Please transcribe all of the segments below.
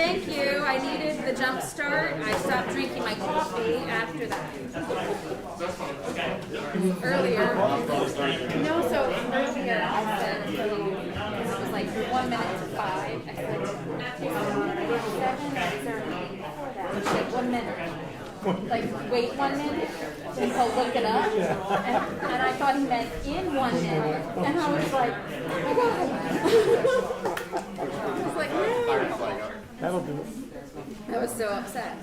Thank you. I needed the jump start. I stopped drinking my coffee after that. Earlier. No, so earlier I said, because it was like 1 minute to 5. I said, after 7, is there anything before that? She said 1 minute. Like, wait 1 minute, and he'll look it up. And I thought he meant in 1 minute. And I was like, oh God. I was like, no. That'll do it. I was so upset.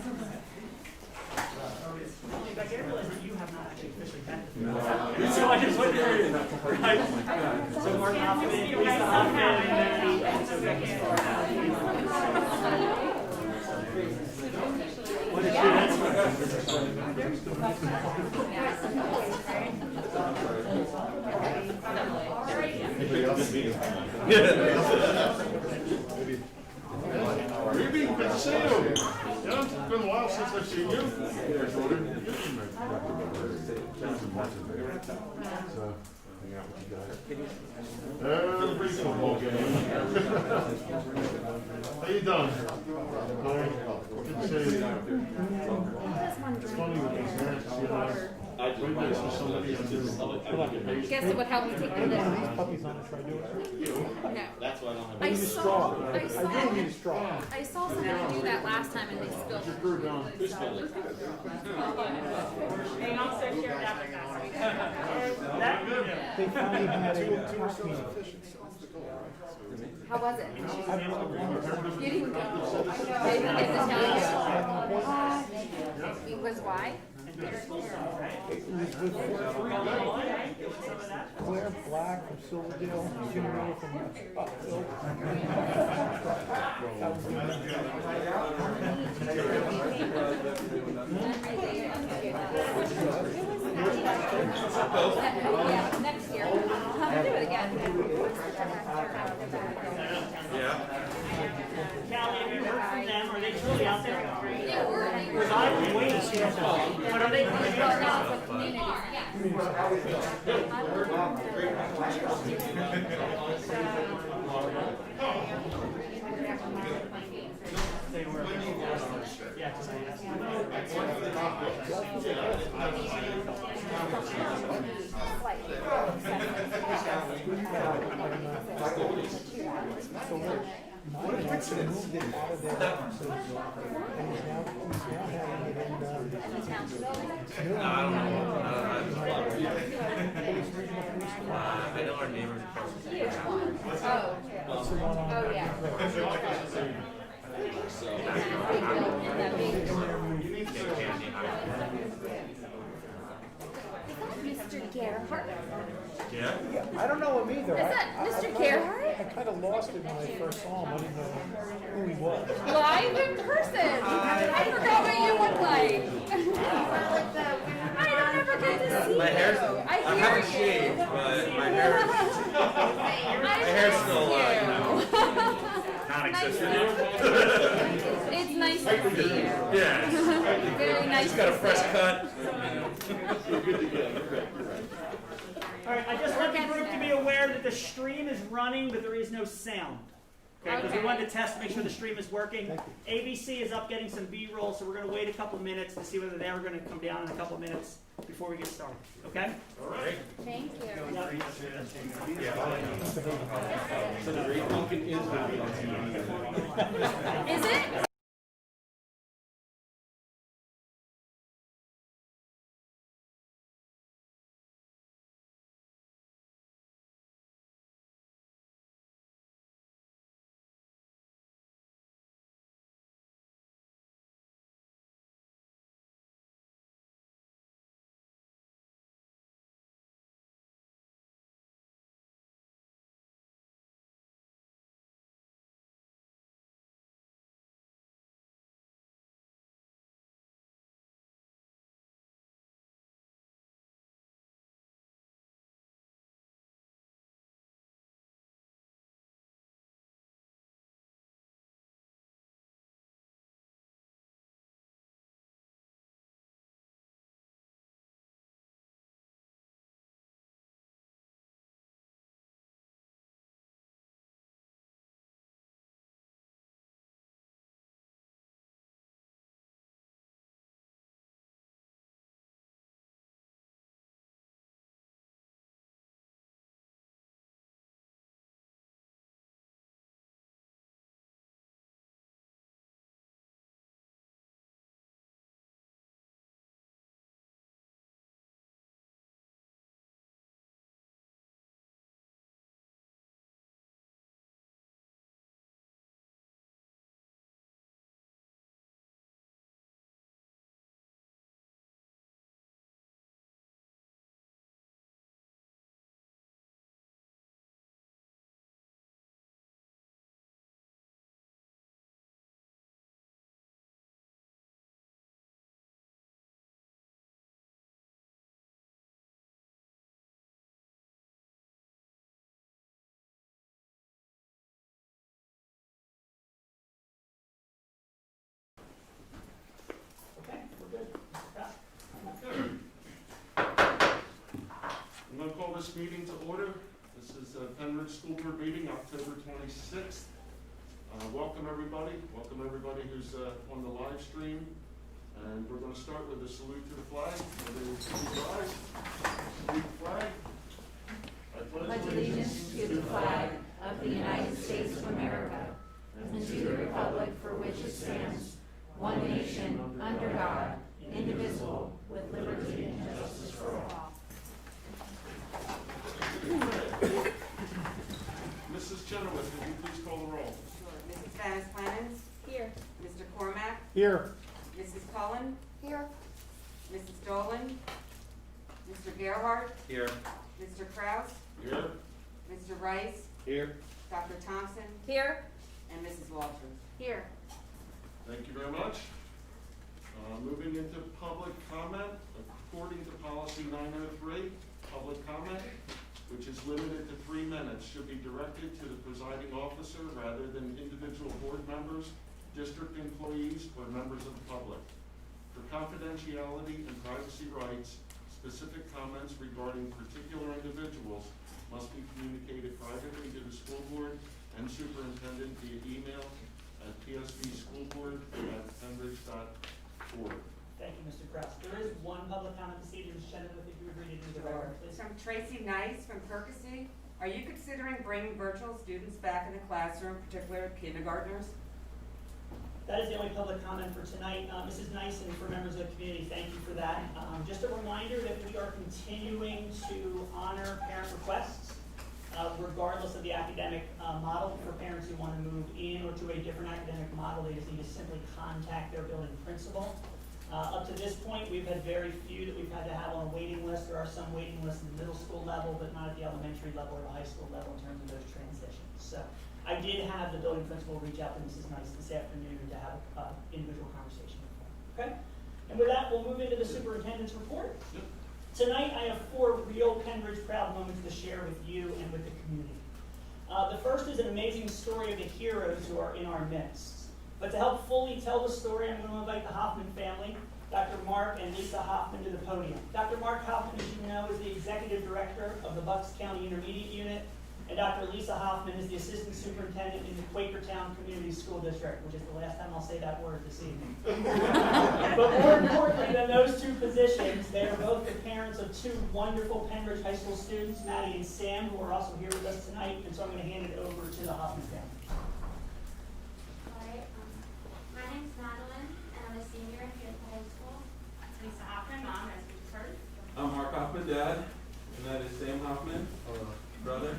So I just went there. Right. So Mark Hoffman, Lisa Hoffman, what is your next one? Ruby, good to see you. Yeah, it's been a while since I've seen you. Pretty football game. How you doing? Good to see you. It's funny with these masks, you know. Windows for somebody on this. Guess it would help me take the lid. Puppies on it, try to do it. No. That's why I don't have I really need a straw. I saw somebody do that last time and they spilled it. Hang on, so share that. They finally had a house meeting. How was it? You didn't go. They didn't get to tell you. It was why? It was with Claire Black from Silverdale, Jim Miller from Buckville. That was good. Yeah, next year. I'll do it again. Yeah. Callie, have you heard from them? Are they truly out there? They were. Because I've been waiting to see them. But are they Well, now it's with communities, yeah. They were. Yeah, just Mine actually moved it out of their offices, and he's now having it in, I know our neighbors across the street. that's the one on. Oh, yeah. Mr. Gerhardt? Yeah? I don't know him either. Is that Mr. Gerhardt? I kind of lost it when I first saw him. I didn't know who he was. Live in person. I forgot what you look like. I don't ever get to see My hair's, you. I haven't shaved, but my hair's still non-existent. It's nice to see you. Yeah. Very nice. He's got a fresh cut. All right, I just want the group to be aware that the stream is running, but there is no sound. Okay, because we wanted to test to make sure the stream is working. ABC is up getting some B-roll, so we're going to wait a couple minutes to see whether they're going to come down in a couple minutes before we get started. Okay? All right. Thank you. Is it? this meeting to order. This is Penn School Board meeting, October 26th. Welcome everybody. Welcome everybody who's on the live stream. And we're going to start with a salute to the flag. Everybody rise. Salute the flag. I Pledge allegiance to the flag of the United States of America and to the republic for which it stands, one nation, under God, indivisible, with liberty and justice for all. Mrs. Chenoweth, would you please call the roll? Sure. Mrs. Vanis-Clemens? Here. Mr. Cormack? Here. Mrs. Cullen? Here. Mrs. Dolan? Mr. Gerhardt? Here. Mr. Kraus? Here. Mr. Rice? Here. Dr. Thompson? Here. And Mrs. Walters? Here. Thank you very much. Moving into public comment, according to policy 903, public comment, which is limited to 3 minutes, should be directed to the presiding officer rather than individual board members, district employees, or members of the public. For confidentiality and privacy rights, specific comments regarding particular individuals must be communicated privately to the school board and superintendent via email at psbschoolboard@penridge.org. Thank you, Mr. Kraus. There is one public comment this evening, Ms. Chenoweth, if you agree to do the record, please. From Tracy Nice from Percy. Are you considering bringing virtual students back in the classroom, particularly kindergartners? That is the only public comment for tonight. Mrs. Nice, and for members of the community, thank you for that. Just a reminder that we are continuing to honor parent requests, regardless of the academic model. For parents who want to move in or to a different academic model, they just need to simply contact their building principal. Up to this point, we've had very few that we've had to have on a waiting list. There are some waiting lists at the middle school level, but not at the elementary level or the high school level in terms of those transitions. So I did have the building principal reach out to Mrs. Nice this afternoon to have an individual conversation with her. Okay? And with that, we'll move into the superintendent's report. Yep. Tonight, I have 4 real Penridge proud moments to share with you and with the community. The first is an amazing story of the heroes who are in our midst. But to help fully tell the story, I'm going to invite the Hoffman family, Dr. Mark and Lisa Hoffman, to the podium. Dr. Mark Hoffman, as you know, is the executive director of the Bucks County Intermediate Unit, and Dr. Lisa Hoffman is the assistant superintendent in the Quakertown Community School District, which is the last time I'll say that word this evening. But more importantly than those 2 positions, they are both the parents of 2 wonderful Penridge High School students, Maddie and Sam, who are also here with us tonight, and so I'm going to hand it over to the Hoffman family. My name's Madeline, and I'm a senior here at the high school. Lisa Hoffman, mom, as we've heard. I'm Mark Hoffman, dad, and that is Sam Hoffman, brother.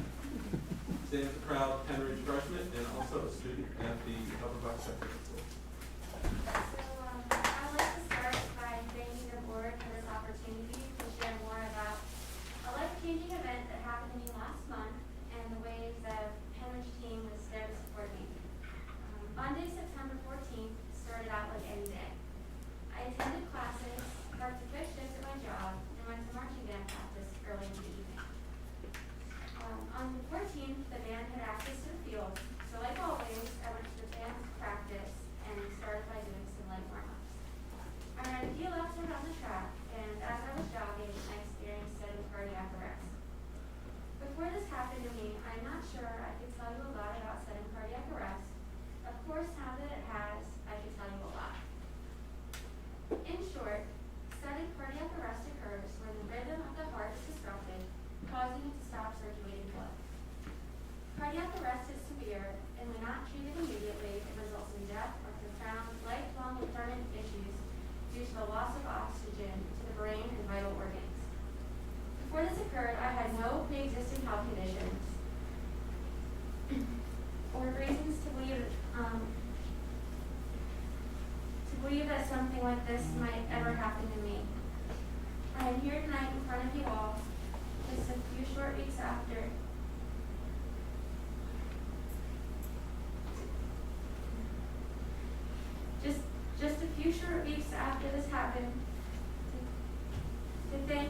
Sam's a proud Penridge freshman and also a student at the Upper Bucks Secondary School. So I'd like to start by thanking the board for this opportunity to share more about a life-changing event that happened to me last month and the ways the Penridge team was there to support me. Monday, September 14th started out like any day. I attended classes, worked a good shift at my job, and went to marching band practice early in the evening. On the 14th, the band had access to the field, so like always, I went to the band's practice and started by doing some light warm-ups. I ran a few laps around the track, and as I was jogging, I experienced sudden cardiac arrest. Before this happened to me, I'm not sure I could tell you a lot about sudden cardiac arrest. Of course, now that it has, I can tell you a lot. In short, sudden cardiac arrest occurs when the rhythm of the heart is disrupted, causing it to stop circulating blood. Cardiac arrest is severe, and when not treated immediately, it results in death or profound, lifelong and permanent issues due to the loss of oxygen to the brain and vital organs. Before this occurred, I had no pre-existing health conditions or reasons to believe that something like this might ever happen to me. I am here tonight in front of you all, just a few short weeks after just a few short weeks after this happened, to thank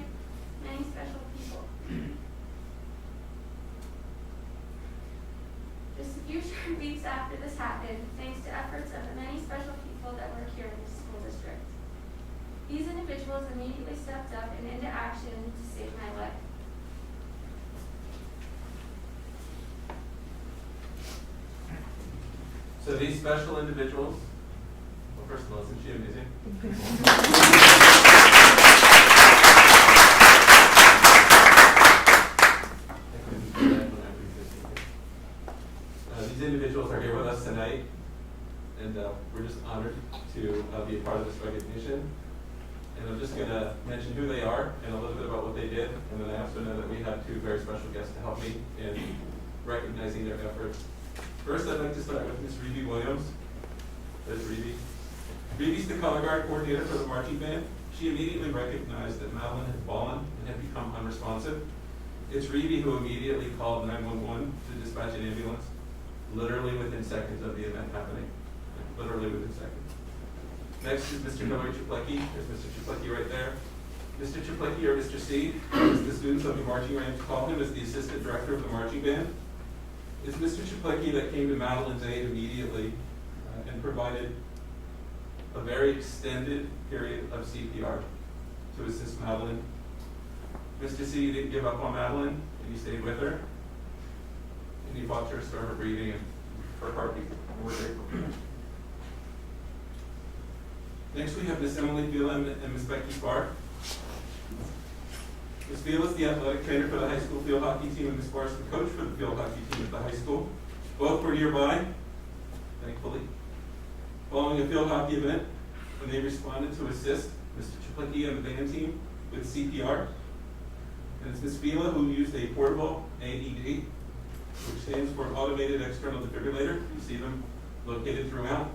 many special people. Just a few short weeks after this happened, thanks to efforts of the many special people that work here in the school district. These individuals immediately stepped up and into action to save my life. So these special individuals, well, first of all, isn't she amazing? These individuals are here with us tonight, and we're just honored to be a part of this recognition. And I'm just going to mention who they are and a little bit about what they did, and then I also know that we have two very special guests to help me in recognizing their efforts. First, I'd like to start with Ms. Reeve Williams. There's Reeve. Reeve's the color guard coordinator for the marching band. She immediately recognized that Madeline had fallen and had become unresponsive. It's Reeve who immediately called 911 to dispatch an ambulance, literally within seconds of the event happening. Literally within seconds. Next is Mr. Hillary Chiplecki. There's Mr. Chiplecki right there. Mr. Chiplecki, or Mr. C, as the students of the marching range call him, is the assistant director of the marching band. It's Mr. Chiplecki that came to Madeline's aid immediately and provided a very extended period of CPR to assist Madeline. Mr. C didn't give up on Madeline, and he stayed with her. And he watched her start her breathing and her heartbeat. And we're grateful for that. Next, we have Miss Emily Vila and Miss Becky Spark. Ms. Vila is the athletic trainer for the high school field hockey team, and Ms. Spark is the coach for the field hockey team at the high school. Both were nearby, thankfully, following a field hockey event when they responded to assist Mr. Chiplecki and the band team with CPR. And it's Ms. Vila who used a portable AED, which stands for Automated External Defibrillator. You see them located throughout,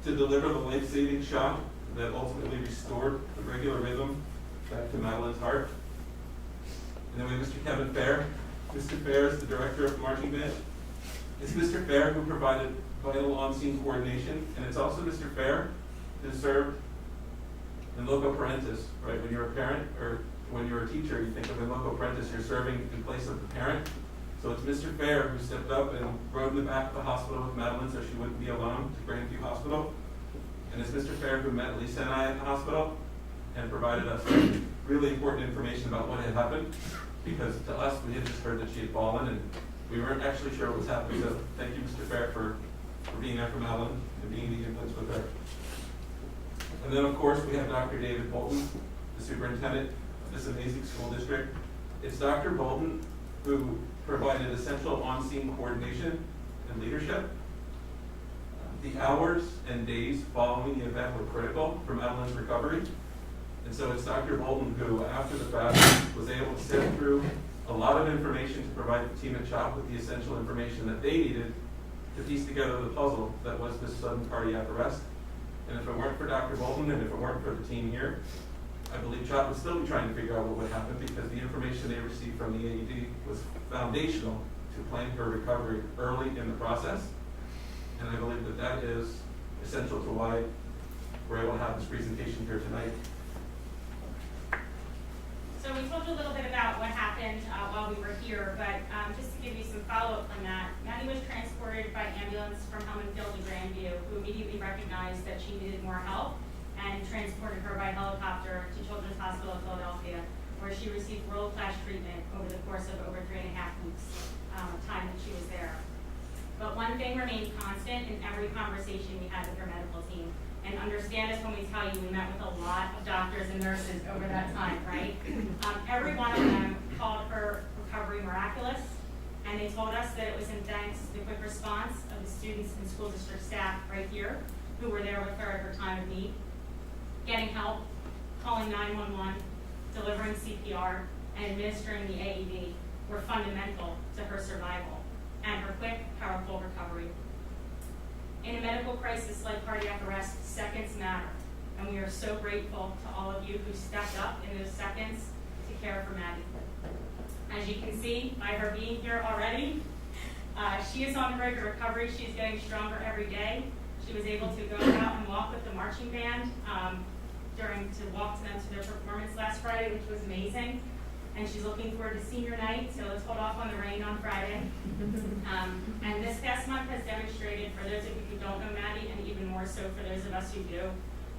to deliver the life-saving shock that ultimately restored the regular rhythm back to Madeline's heart. And then we have Mr. Kevin Fair. Mr. Fair is the director of the marching band. It's Mr. Fair who provided vital on-scene coordination, and it's also Mr. Fair who served in loco parentis, right? When you're a parent or when you're a teacher, you think of in loco parentis, you're serving in place of the parent. So it's Mr. Fair who stepped up and rode in the back of the hospital with Madeline so she wouldn't be alone to Grandview Hospital. And it's Mr. Fair who met Lisa and I at the hospital and provided us really important information about what had happened, because to us, we had just heard that she had fallen and we weren't actually sure what was happening. So thank you, Mr. Fair, for being there for Madeline and being the influence with her. And then, of course, we have Dr. David Bolton, the superintendent of this amazing school district. It's Dr. Bolton who provided essential on-scene coordination and leadership. The hours and days following the event were critical for Madeline's recovery. And so it's Dr. Bolton who, after the fact, was able to sift through a lot of information to provide the team at CHOP with the essential information that they needed to piece together the puzzle that was this sudden cardiac arrest. And if it weren't for Dr. Bolton and if it weren't for the team here, I believe CHOP would still be trying to figure out what would happen, because the information they received from the AED was foundational to plan her recovery early in the process. And I believe that that is essential to why we're able to have this presentation here tonight. So we told you a little bit about what happened while we were here, but just to give you some follow-up on that, Maddie was transported by ambulance from Hellman Field to Grandview, who immediately recognized that she needed more help and transported her by helicopter to Children's Hospital of Philadelphia, where she received world-class treatment over the course of over 3.5 weeks of time that she was there. But one thing remained constant in every conversation we had with her medical team. And understand us when we tell you we met with a lot of doctors and nurses over that time, right? Every one of them called her recovery miraculous, and they told us that it was in thanks to the quick response of the students and school district staff right here who were there with her at her time of need, getting help, calling 911, delivering CPR, and administering the AED were fundamental to her survival and her quick, powerful recovery. In a medical crisis like cardiac arrest, seconds matter, and we are so grateful to all of you who stepped up in those seconds to care for Maddie. As you can see by her being here already, she is on the road to recovery. She is getting stronger every day. She was able to go out and walk with the marching band to walk them to their performance last Friday, which was amazing. And she's looking forward to senior night, so let's hold off on the rain on Friday. And this past month has demonstrated, for those of you who don't know Maddie, and even more so for those of us who do,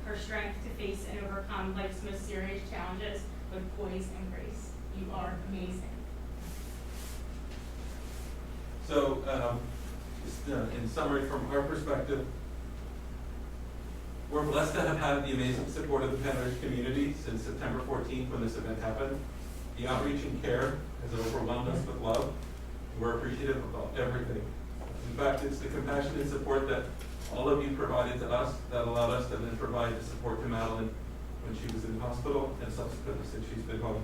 her strength to face and overcome life's most serious challenges with poise and grace. You are amazing. So Just, in summary, from our perspective, we're blessed to have had the amazing support of the Penn Ridge community since September 14th when this event happened. The outreach and care has overwhelmed us with love. We're appreciative of everything. In fact, it's the compassion and support that all of you provided to us that allowed us to then provide the support to Madeline when she was in the hospital and subsequently since she's been home.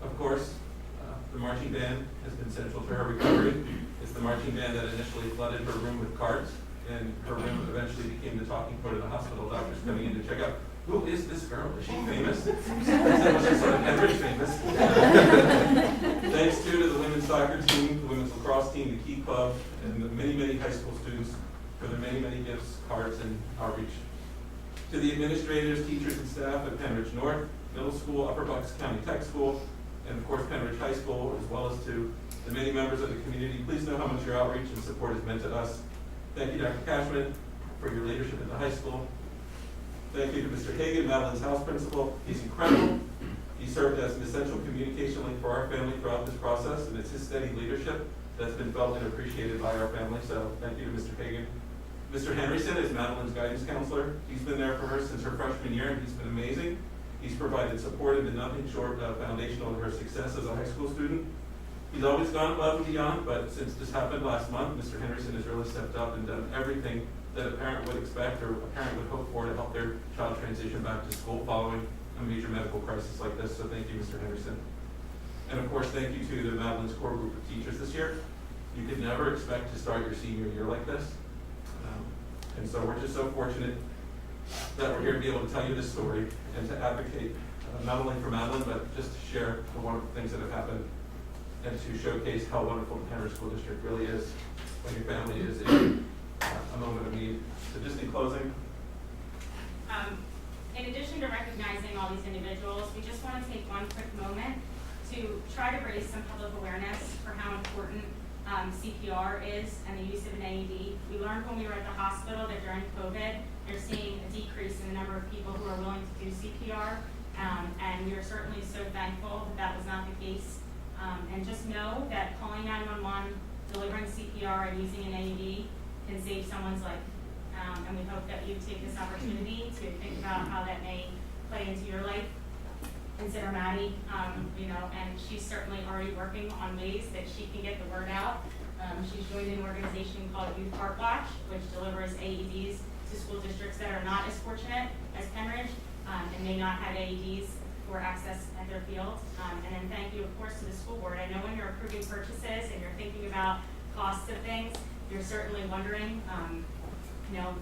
Of course, the marching band has been central to her recovery. It's the marching band that initially flooded her room with cards, and her room eventually became the talking point of the hospital. Doctors coming in to check out, who is this girl? Is she famous? She's sort of Penn Ridge famous. Thanks too to the women's soccer team, the women's lacrosse team, the Key Club, and the many, many high school students for their many, many gifts, cards, and outreach. To the administrators, teachers, and staff at Penn Ridge North, Middle School, Upper Bucks County Tech School, and of course Penn Ridge High School, as well as to the many members of the community, please know how much your outreach and support has meant to us. Thank you, Dr. Cashman, for your leadership at the high school. Thank you to Mr. Hagan, Madeline's house principal. He's incredible. He served as an essential communication link for our family throughout this process, and it's his steady leadership that's been felt and appreciated by our family, so thank you to Mr. Hagan. Mr. Henryson is Madeline's guidance counselor. He's been there for her since her freshman year, and he's been amazing. He's provided support and been nothing short of foundational to her success as a high school student. He's always gone above and beyond, but since this happened last month, Mr. Henderson has really stepped up and done everything that a parent would expect or a parent would hope for to help their child transition back to school following a major medical crisis like this. So thank you, Mr. Henderson. And of course, thank you to the Madeline's core group of teachers this year. You could never expect to start your senior year like this. And so we're just so fortunate that we're here to be able to tell you this story and to advocate not only for Madeline, but just to share the wonderful things that have happened and to showcase how wonderful the Penn Ridge School District really is when your family is in a moment of need. So just in closing. In addition to recognizing all these individuals, we just want to take one quick moment to try to raise some public awareness for how important CPR is and the use of an AED. We learned when we were at the hospital that during COVID, they're seeing a decrease in the number of people who are willing to do CPR, and we're certainly so thankful that that was not the case. And just know that calling 911, delivering CPR, and using an AED can save someone's life. And we hope that you take this opportunity to think about how that may play into your life. Consider Maddie, and she's certainly already working on ways that she can get the word out. She's joined an organization called Youth Heart Watch, which delivers AEDs to school districts that are not as fortunate as Penn Ridge and may not have AEDs for access at their field. And then thank you, of course, to the school board. I know when you're approving purchases and you're thinking about costs of things, you're certainly wondering,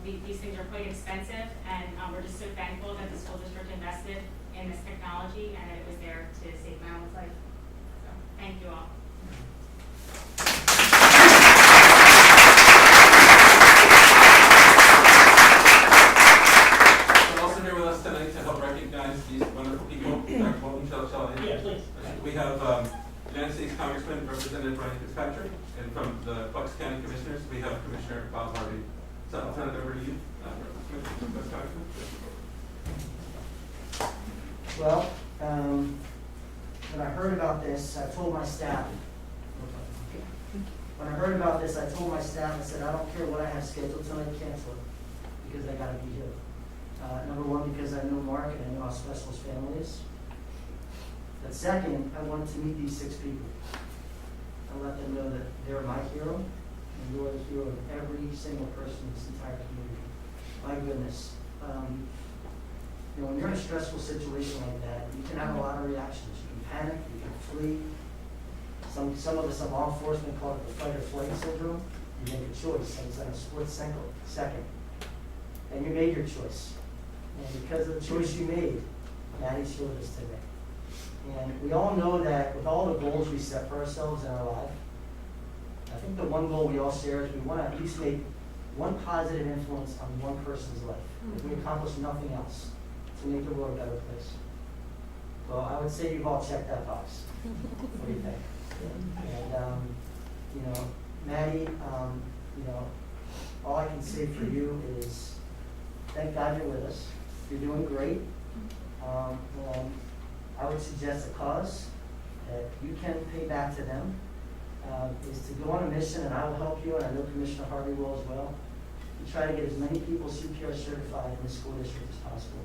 these things are quite expensive, and we're just so thankful that the school district invested in this technology and that it was there to save Marilyn's life. So, thank you all. We're also here with us tonight to help recognize these wonderful people. Dr. Bolton, shall I? Yeah, please. We have United States Congressman Representative Brian Fitzpatrick, and from the Bucks County Commissioners, we have Commissioner Bob Harvey. So I'll turn it over to you, Bucks Congressman. Well, when I heard about this, I told my staff, I said, I don't care what I have scheduled tonight, cancel it, because I gotta be here. Number one, because I know Mark and I know how special his family is. But second, I wanted to meet these 6 people. I let them know that they're my hero, and you're the hero of every single person in this entire community. My goodness. When you're in a stressful situation like that, you can have a lot of reactions. You can panic, you can flee. Some of us in law enforcement call it the fight or flight syndrome. You make a choice, and it's in a split second. And you made your choice. And because of the choice you made, Maddie showed us today. And we all know that with all the goals we set for ourselves in our life, I think the one goal we all share is we want to at least make one positive influence on one person's life. If we accomplish nothing else, to make the world a better place. Well, I would say you've all checked that box. What do you think? And, Maddie, all I can say for you is thank God you're with us. You're doing great. And I would suggest a cause that you can pay back to them. is to go on a mission, and I will help you, and I know Commissioner Harvey will as well, to try to get as many people CPR certified in the school district as possible.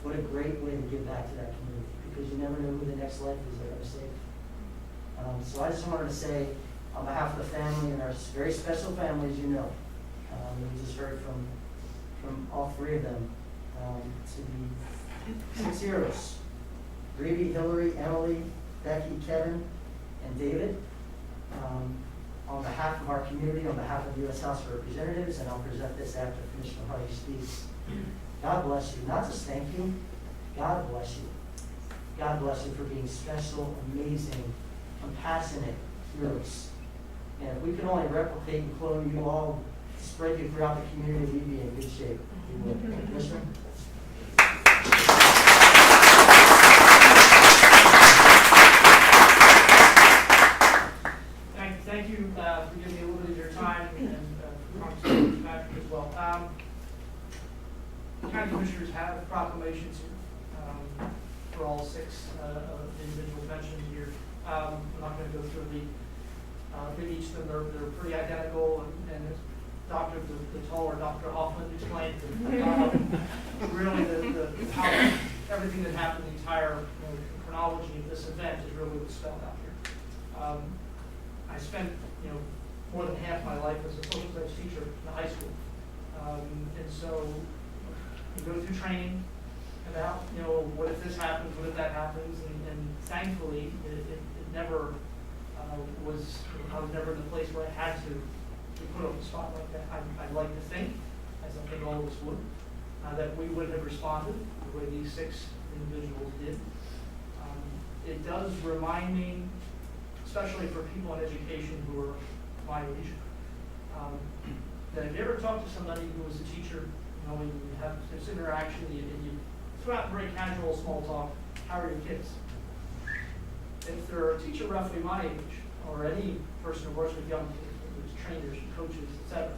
What a great way to give back to that community, because you never know who the next life is they're going to save. So I just wanted to say, on behalf of the family and our very special families, you know, we just heard from all three of them, to the 6 heroes, Greavy, Hillary, Emily, Becky, Kevin, and David. On behalf of our community, on behalf of the U.S. House of Representatives, and I'll present this after Commissioner Hardy speaks. God bless you. Not just thank you, God bless you. God bless you for being special, amazing, compassionate heroes. And if we could only replicate and clone you all, spread you throughout the community, we'd be in good shape. We would. Commissioner? Thank you for giving me a little bit of your time and conversation with Patrick as well. County Commissioners have proclamations here for all 6 individuals mentioned here. I'm not going to go through each of them. They're pretty identical, and the taller Dr. Hoffman explained really how everything that happened, the entire chronology of this event is really what's spelled out here. I spent more than half my life as a social studies teacher in the high school, and so you go through training about what if this happens, what if that happens, and thankfully it never was. I was never in a place where I had to be put on the spot like that. I'd like to think, as I think all of us would, that we would have responded the way these 6 individuals did. It does remind me, especially for people in education who are my age, that if you ever talk to somebody who was a teacher, you have this interaction, and you throw out very casual small talk, how are your kids? If they're a teacher roughly my age, or any person who works with young kids, whether it's trainers, coaches, etc.,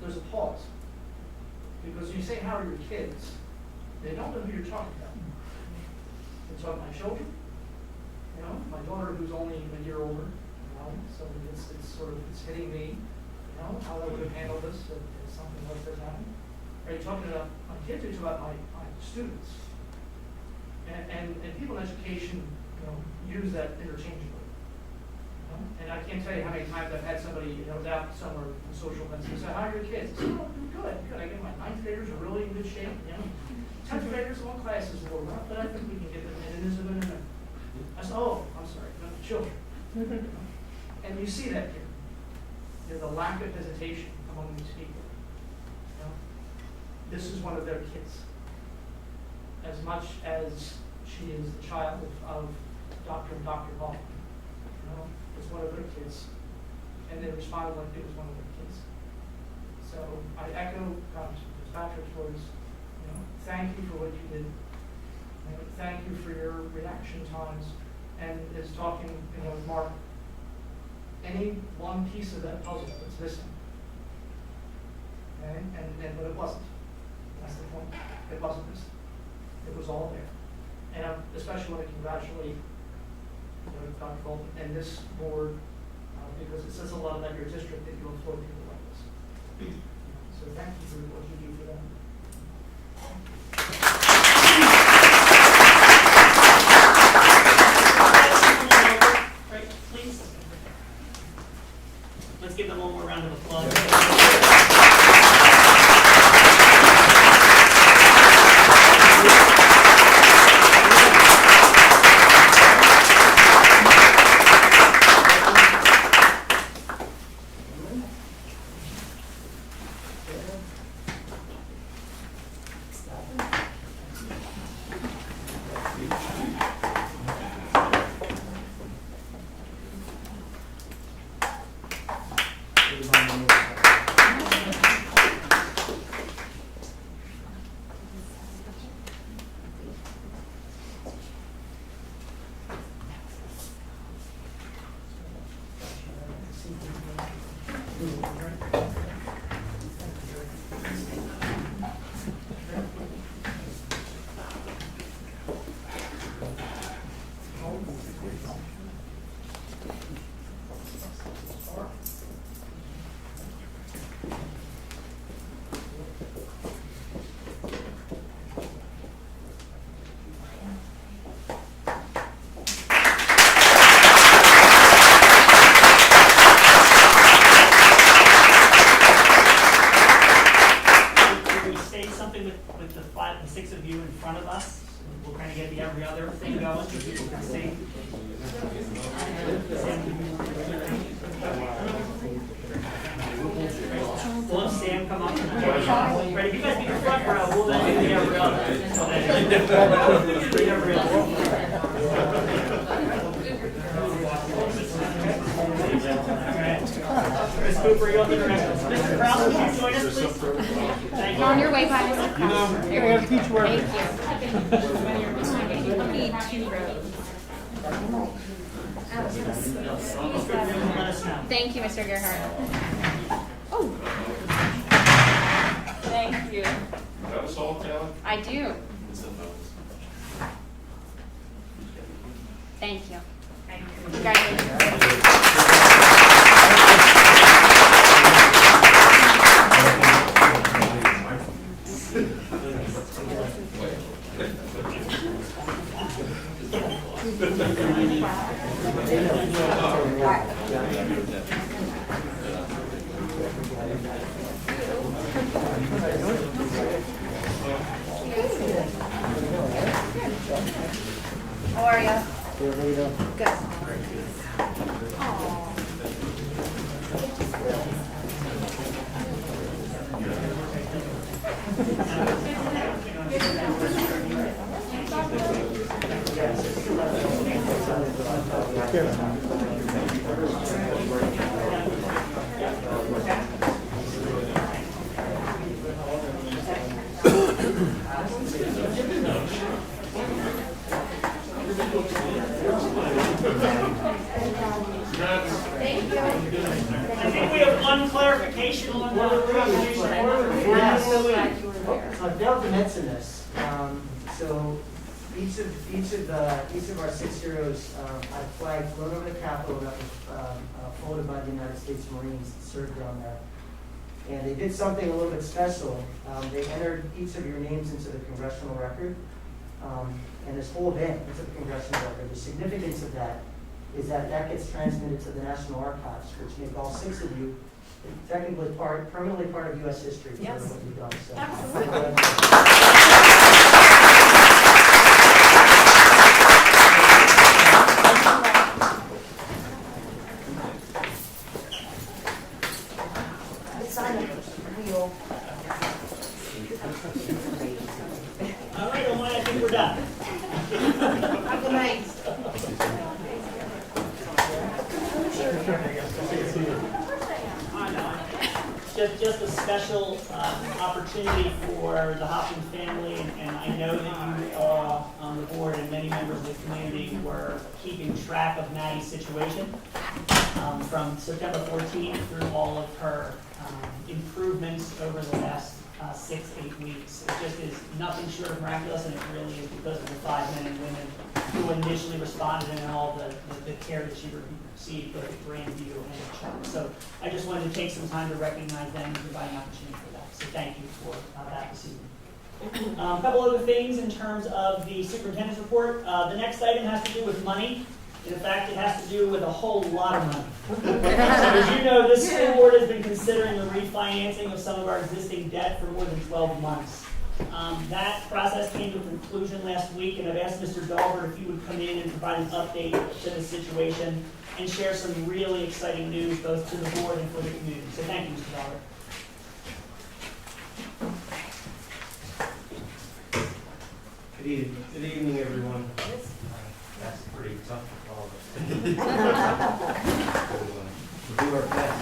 there's a pause. Because you say, how are your kids? They don't know who you're talking about. It's about my children, my daughter who's only a year older, so it's hitting me, how I would have handled this if something like this happened. Are you talking about my kids, or are you talking about my students? And people in education, use that interchangeably. And I can't tell you how many times I've had somebody, out somewhere in social events and say, how are your kids? I say, oh, good. I get my 9th graders are really in good shape. 10th graders, one class is a little rough, but I think we can get them, and it is a good event. I said, oh, I'm sorry, not the children. And you see that here. The lack of hesitation among these people. This is one of their kids. As much as she is the child of Dr. and Dr. Hoffman. It's one of their kids. And they responded like it was one of their kids. So I echo Patrick's words. Thank you for what you did. Thank you for your reaction times. And is talking, with Mark, any one piece of that puzzle that's missing. Okay? But it wasn't. That's the point. It wasn't missing. It was all there. And I especially want to congratulate Dr. Bolton and this board because it says a lot about your district that you employ people like this. So thank you for what you do for them. Right, please. Let's give them one more round of applause. come up. Right, if you guys be the front row, we'll then do the every other. Ms. Cooper, you're on the directions. Mr. Krause, would you join us, please? Thank you. On your way by Mr. Krause. You're gonna have to teach where. Thank you. Need 2 rows. Let us know. Thank you, Mr. Gerhardt. Oh. Thank you. That was all, Kelly? I do. Thank you. Congratulations. How are you? Good. I think we have one clarification on the proclamation of order. Yes. I failed to mention this. So each of our 6 heroes had a flag flown over the Capitol that was folded by the United States Marines that served down there. And they did something a little bit special. They entered each of your names into the congressional record. And this whole event into the congressional record. The significance of that is that that gets transmitted to the National Archives, which make all 6 of you technically permanently part of U.S. history for Yes. what you've done. So, All right, Omar, I think we're done. Just a special opportunity for the Hopkins family, and I know that you all on the board and many members of the community were keeping track of Maddie's situation from September 14th through all of her improvements over the last 6-8 weeks. It just is nothing short of miraculous, and it really is because of the 5 men and women who initially responded and all the care that she received both at Grandview and at Chuck. So I just wanted to take some time to recognize them and provide an opportunity for that. So thank you for that this evening. A couple other things in terms of the superintendent's report. The next item has to do with money. In fact, it has to do with a whole lot of money. So as you know, this school board has been considering the refinancing of some of our existing debt for more than 12 months. That process came to a conclusion last week, and I've asked Mr. Dalbert if he would come in and provide an update to the situation and share some really exciting news both to the board and for the community. So thank you, Mr. Dalbert. Good evening, everyone. That's pretty tough to follow. We'll do our best.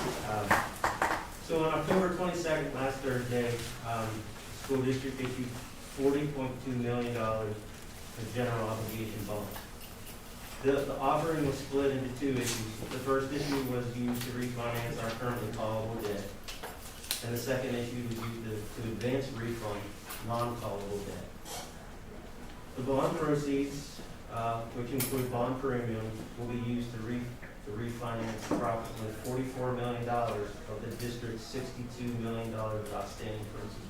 So on October 22nd, last Thursday, the school district issued $40.2 million in general obligation bonds. The offering was split into 2 issues. The first issue was used to refinance our currently callable debt, and the second issue was used to advance refund non-callable debt. The bond proceeds, which include bond premiums, will be used to refinance approximately $44 million of the district's $62 million of outstanding principal.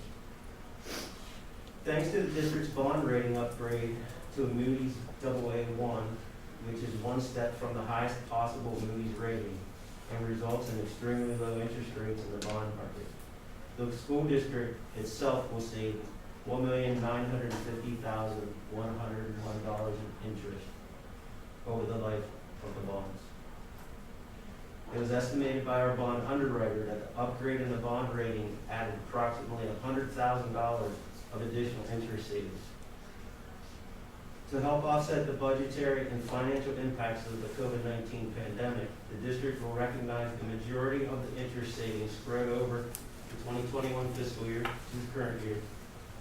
Thanks to the district's bond rating upgrade to a Moody's AA1, which is 1 step from the highest possible Moody's rating and results in extremely low interest rates in the bond market, the school district itself will save $1,950,101 in interest over the life of the bonds. It was estimated by our bond underwriter that the upgrade in the bond rating added approximately $100,000 of additional interest savings. To help offset the budgetary and financial impacts of the COVID-19 pandemic, the district will recognize the majority of the interest savings spread over the 2021 fiscal year to the current year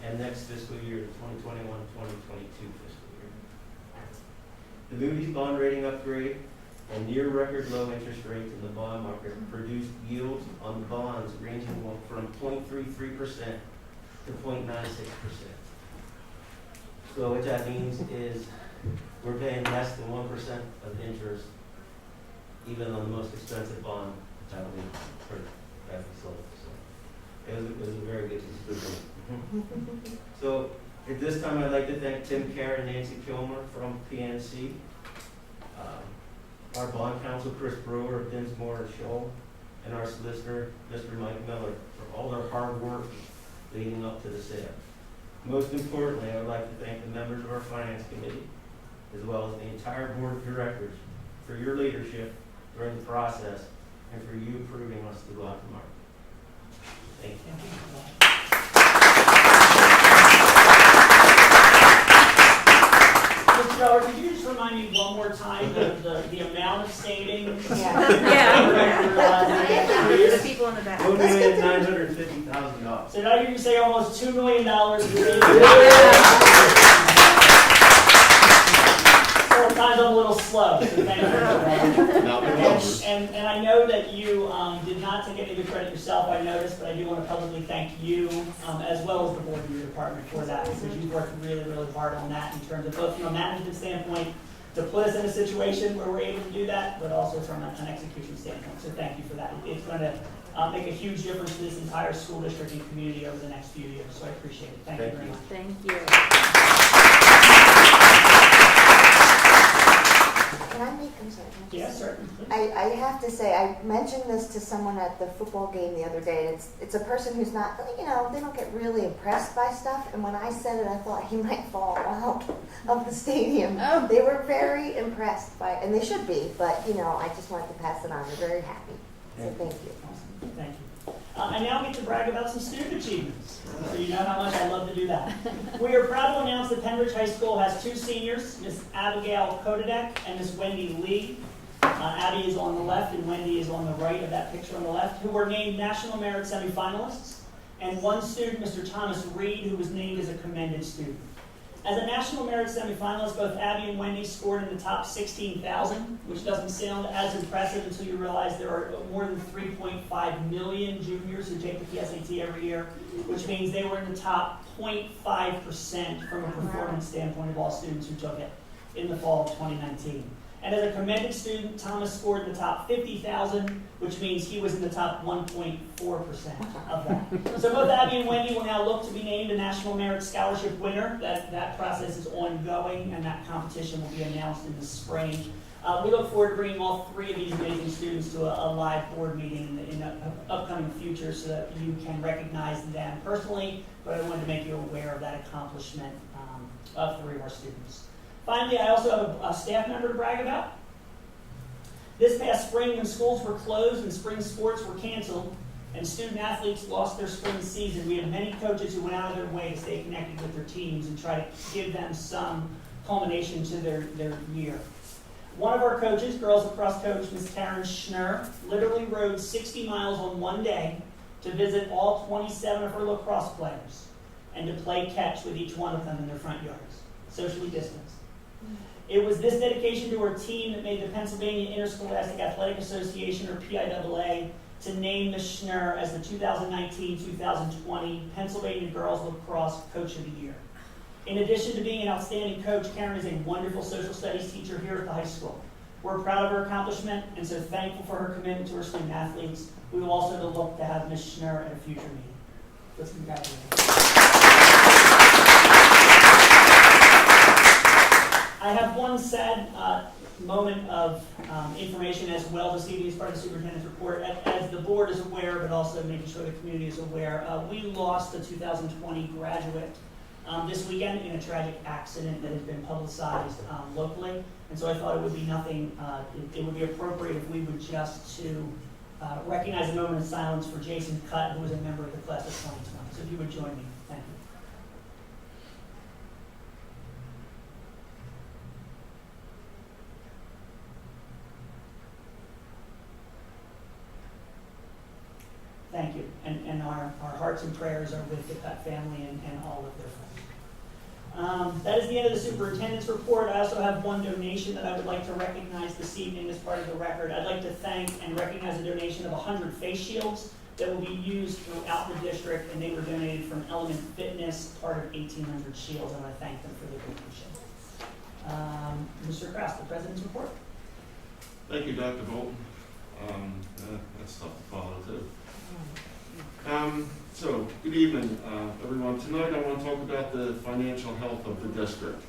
and next fiscal year, the 2021-2022 fiscal year. The Moody's bond rating upgrade and near record low interest rates in the bond market produced yields on bonds ranging from 0.33% to 0.96%. So what that means is we're paying less than 1% of interest even on the most expensive bond that we sold. So it was a very good decision. So at this time, I'd like to thank Tim Kerr and Nancy Kilmer from PNC, our bond counsel, Chris Brewer of Dinsmore and Scholl, and our solicitor, Mr. Mike Miller, for all their hard work leading up to the sale. Most importantly, I would like to thank the members of our Finance Committee, as well as the entire Board of Directors, for your leadership during the process and for you approving us to go out to market. Thank you. Mr. Geller, could you just remind me one more time of the amount of savings? The people in the back. $1,950,000. So now you can say almost $2 million. Sometimes I'm a little slow, so thank you for that. And I know that you did not take any of the credit yourself, I noticed, but I do want to publicly thank you, as well as the board of your department for that, because you've worked really, really hard on that in terms of both from a management standpoint to put us in a situation where we're able to do that, but also from an execution standpoint. So thank you for that. It's going to make a huge difference to this entire school district and community over the next few years, so I appreciate it. Thank you very much. Thank you. Can I make, I'm sorry. Yes, certainly. I have to say, I mentioned this to someone at the football game the other day, and it's a person who's not, they don't get really impressed by stuff, and when I said it, I thought he might fall out of the stadium. Oh. They were very impressed by, and they should be, but, I just wanted to pass it on. They're very happy, so thank you. Awesome. Thank you. I now get to brag about some student achievements, so you know how much I love to do that. We are proud to announce that Penn High School has two seniors, Miss Abigail Kodadek and Miss Wendy Lee. Abby is on the left and Wendy is on the right of that picture on the left, who were named National Merit semifinalists, and one student, Mr. Thomas Reed, who was named as a commended student. As a National Merit semifinalist, both Abby and Wendy scored in the top 16,000, which doesn't sound as impressive until you realize there are more than 3.5 million juniors who take the PSAT every year, which means they were in the top 0.5% from a performance standpoint of all students who took it in the fall of 2019. And as a commended student, Thomas scored in the top 50,000, which means he was in the top 1.4% of that. So both Abby and Wendy will now look to be named a National Merit Scholarship winner. That process is ongoing, and that competition will be announced in the spring. We look forward to bringing all three of these amazing students to a live board meeting in the upcoming future so that you can recognize them personally, but I wanted to make you aware of that accomplishment of three of our students. Finally, I also have a staff member to brag about. This past spring, when schools were closed and spring sports were canceled and student athletes lost their spring season, we had many coaches who went out of their way to stay connected with their teams and try to give them some culmination to their year. One of our coaches, girls lacrosse coach, Ms. Karen Schnurr, literally rode 60 miles on one day to visit all 27 of her lacrosse players and to play catch with each one of them in their front yards, socially distanced. It was this dedication to her team that made the Pennsylvania Interscholastic Athletic Association, or PIAA, to name Ms. Schnurr as the 2019-2020 Pennsylvania Girls Lacrosse Coach of the Year. In addition to being an outstanding coach, Karen is a wonderful social studies teacher here at the high school. We're proud of her accomplishment and so thankful for her commitment to her student athletes. We will also look to have Ms. Schnurr at a future meeting. Let's congratulate her. I have one sad moment of information as well this evening as part of the superintendent's report. As the board is aware, but also making sure the community is aware, we lost the 2020 graduate this weekend in a tragic accident that has been publicized locally. And so I thought it would be nothing, it would be appropriate if we would just to recognize a moment of silence for Jason Cutt, who was a member of the class of 2020. So if you would join me, thank you. Thank you. And our hearts and prayers are with the Cutt family and all of their friends. That is the end of the superintendent's report. I also have one donation that I would like to recognize this evening as part of the record. I'd like to thank and recognize a donation of 100 face shields that will be used throughout the district, and they were donated from Element Fitness, part of 1,800 shields, and I thank them for the donation. Mr. Kraus, the president's report. Thank you, Dr. Bolton. That's tough to follow, too. So, good evening, everyone. Tonight I want to talk about the financial health of the district.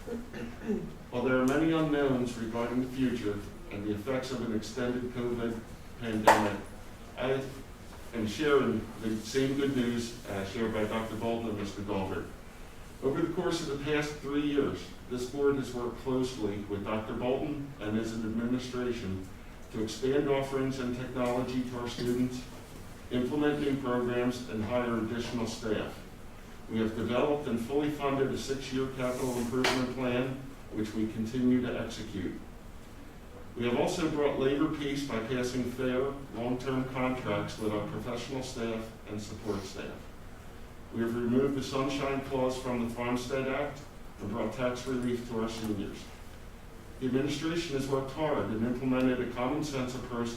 While there are many unknowns regarding the future and the effects of an extended COVID pandemic, I am sharing the same good news shared by Dr. Bolton and Mr. Dahlberg. Over the course of the past 3 years, this board has worked closely with Dr. Bolton and his administration to expand offerings and technology to our students, implement new programs, and hire additional staff. We have developed and fully funded a 6-year capital improvement plan, which we continue to execute. We have also brought labor peace by passing fair, long-term contracts with our professional staff and support staff. We have removed the Sunshine Clause from the Farmstead Act and brought tax relief to our seniors. The administration has worked hard and implemented a common sense approach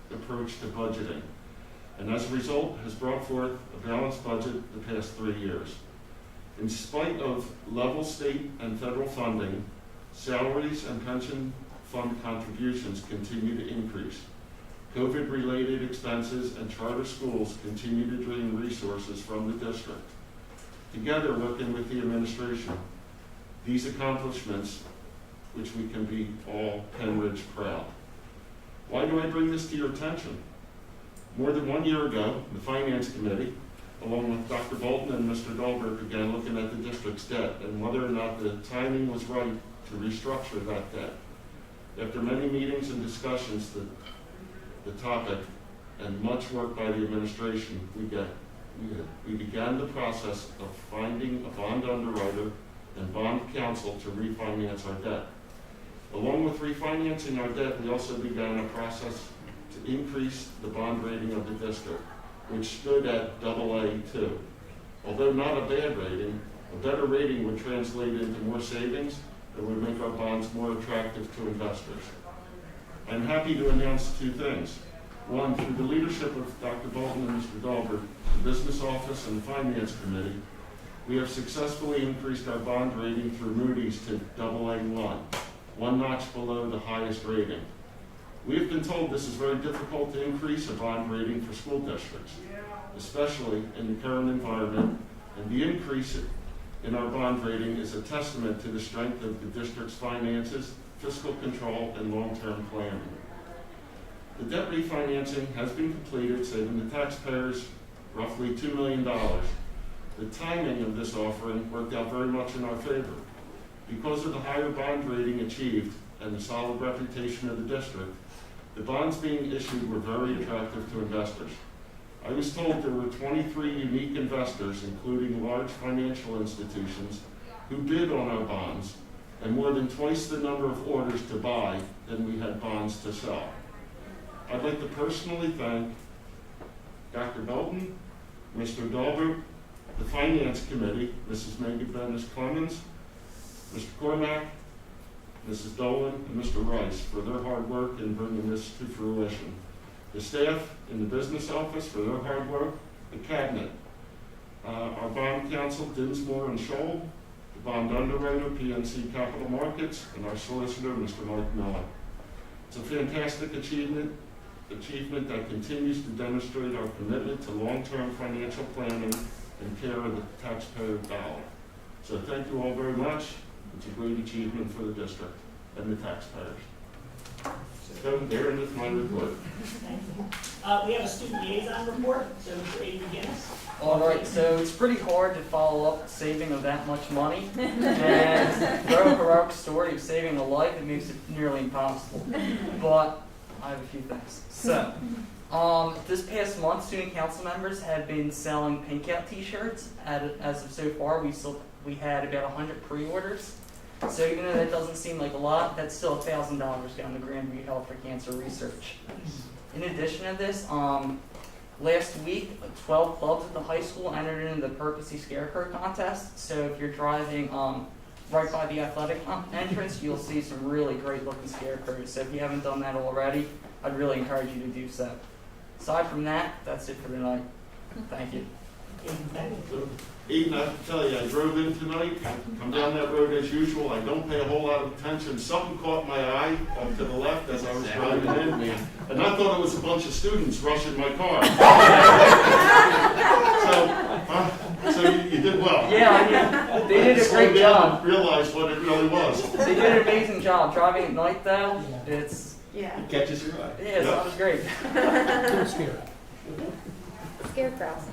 to budgeting, and as a result has brought forth a balanced budget the past 3 years. In spite of level state and federal funding, salaries and pension fund contributions continue to increase. COVID-related expenses and charter schools continue to drain resources from the district. Together, working with the administration, these accomplishments, which we can be all Penn Ridge proud. Why do I bring this to your attention? More than 1 year ago, the Finance Committee, along with Dr. Bolton and Mr. Dahlberg, began looking at the district's debt and whether or not the timing was right to restructure that debt. After many meetings and discussions, the topic and much work by the administration, we began the process of finding a bond underwriter and bond counsel to refinance our debt. Along with refinancing our debt, we also began a process to increase the bond rating of the district, which stood at AA2. Although not a bad rating, a better rating would translate into more savings and would make our bonds more attractive to investors. I'm happy to announce 2 things. One, through the leadership of Dr. Bolton and Mr. Dahlberg, the Business Office and the Finance Committee, we have successfully increased our bond rating through Moody's to AA1, 1 notch below the highest rating. We have been told this is very difficult to increase a bond rating for school districts, especially in the current environment, and the increase in our bond rating is a testament to the strength of the district's finances, fiscal control, and long-term planning. The debt refinancing has been completed, saving the taxpayers roughly $2 million. The timing of this offering worked out very much in our favor. Because of the higher bond rating achieved and the solid reputation of the district, the bonds being issued were very attractive to investors. I was told there were 23 unique investors, including large financial institutions, who bid on our bonds, and more than twice the number of orders to buy than we had bonds to sell. I'd like to personally thank Dr. Bolton, Mr. Dahlberg, the Finance Committee, Mrs. Megan Bennis-Clemens, Mr. Cormack, Mrs. Dolan, and Mr. Rice for their hard work in bringing this to fruition. The staff in the Business Office for their hard work, the Cabinet, our bond counsel, Dinsmore and Scholl, the bond underwriter, PNC Capital Markets, and our solicitor, Mr. Mike Miller. It's a fantastic achievement that continues to demonstrate our commitment to long-term financial planning and care of the taxpayer dollar. So thank you all very much. It's a great achievement for the district and the taxpayers. There is my report. We have a student liaison report, so Mr. Aiden McGinnis. All right, so it's pretty hard to follow up saving of that much money, and through a heroic story of saving a life, it makes it nearly impossible. But I have a few things. So, this past month, student council members have been selling Pink Out T-shirts. As of so far, we had about 100 pre-orders. So even though that doesn't seem like a lot, that's still $1,000 going to Grandview Health for Cancer Research. In addition to this, last week, 12 clubs at the high school entered into the Percy Scarecrow contest. So if you're driving right by the athletic entrance, you'll see some really great looking scarecrows. So if you haven't done that already, I'd really encourage you to do so. Aside from that, that's it for tonight. Thank you. Eden, I have to tell you, I drove in tonight, come down that road as usual, I don't pay a whole lot of attention. Something caught my eye to the left as I was driving in, and I thought it was a bunch of students rushing my car. So you did well. Yeah, I mean, they did a great job. Realize what it really was. They did an amazing job. Driving at night, though, it's... Yeah. It catches your eye. Yeah, it's not as great. Scarecrows.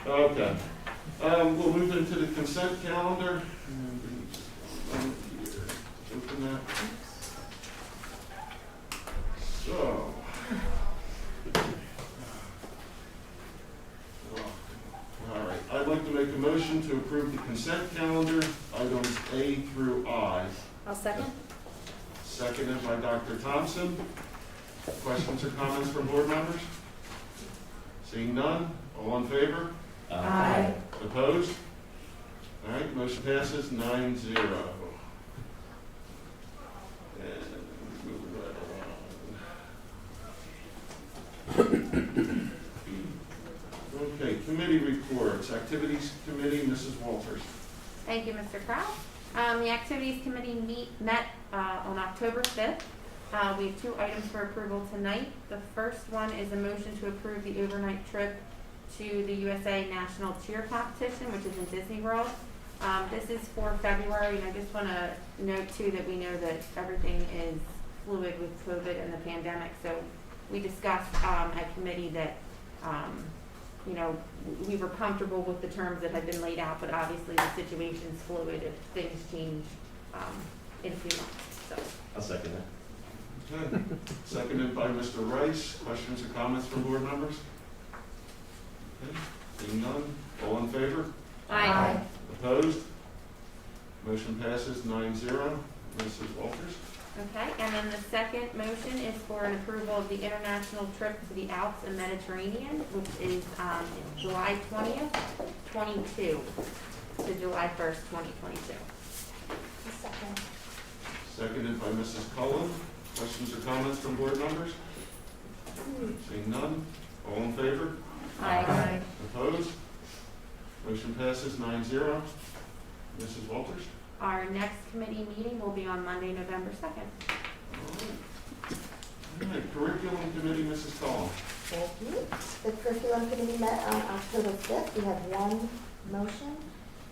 Okay. We'll move into the consent calendar. Open that. So. All right. I'd like to make a motion to approve the consent calendar, items A through I. I'll second. Seconded by Dr. Thompson. Questions or comments from board members? Seeing none, all in favor? Aye. Opposed? All right, motion passes 9-0. And moving right along. Okay, committee reports. Activities Committee, Mrs. Walters. Thank you, Mr. Crowell. The Activities Committee met on October 5th. We have 2 items for approval tonight. The first one is a motion to approve the overnight trip to the USA National Cheer Competition, which is in Disney World. This is for February, and I just want to note too that we know that everything is fluid with COVID and the pandemic. So we discussed at committee that you know, we were comfortable with the terms that had been laid out, but obviously the situation's fluid if things change in a few months. So. I'll second that. Okay. Seconded by Mr. Rice. Questions or comments from board members? Okay. Seeing none, all in favor? Aye. Opposed? Motion passes 9-0. Mrs. Walters? Okay, and then the second motion is for an approval of the international trip to the Alps and Mediterranean, which is July 20th, 22 to July 1st, 2022. Second. Seconded by Mrs. Cullen. Questions or comments from board members? Seeing none, all in favor? Aye. Opposed? Motion passes 9-0. Mrs. Walters? Our next committee meeting will be on Monday, November 2nd. All right. Curriculum Committee, Mrs. Cullen. Thank you. The Curriculum Committee met on October 5th. We have one motion.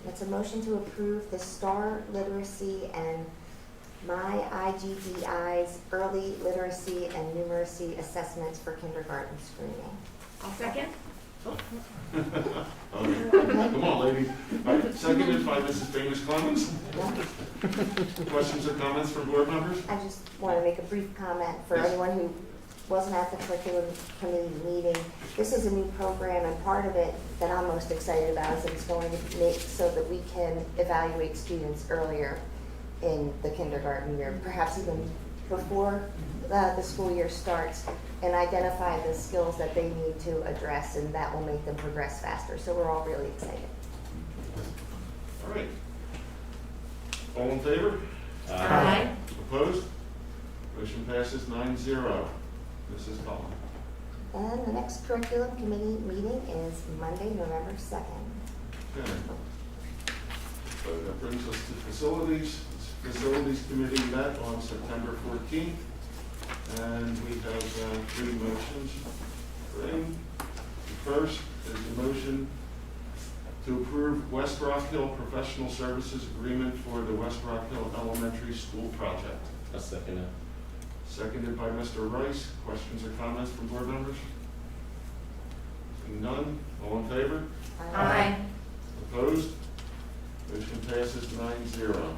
It's a motion to approve the STAR Literacy and My IGDI's Early Literacy and Numeracy Assessments for Kindergarten Screening. I'll second. Come on, lady. All right. Seconded by Mrs. Famous Clemens. Questions or comments from board members? I just want to make a brief comment for anyone who wasn't at the Curriculum Committee meeting. This is a new program, and part of it that I'm most excited about is that it's going to make so that we can evaluate students earlier in the kindergarten year, perhaps even before the school year starts, and identify the skills that they need to address, and that will make them progress faster. So we're all really excited. All right. All in favor? Aye. Opposed? Motion passes 9-0. Mrs. Cullen. And the next Curriculum Committee meeting is Monday, November 2nd. Okay. So that brings us to Facilities. Facilities Committee met on September 14th, and we have 3 motions. The first is a motion to approve West Rock Hill Professional Services Agreement for the West Rock Hill Elementary School project. I'll second that. Seconded by Mr. Rice. Questions or comments from board members? Seeing none, all in favor? Aye. Opposed? Motion passes 9-0.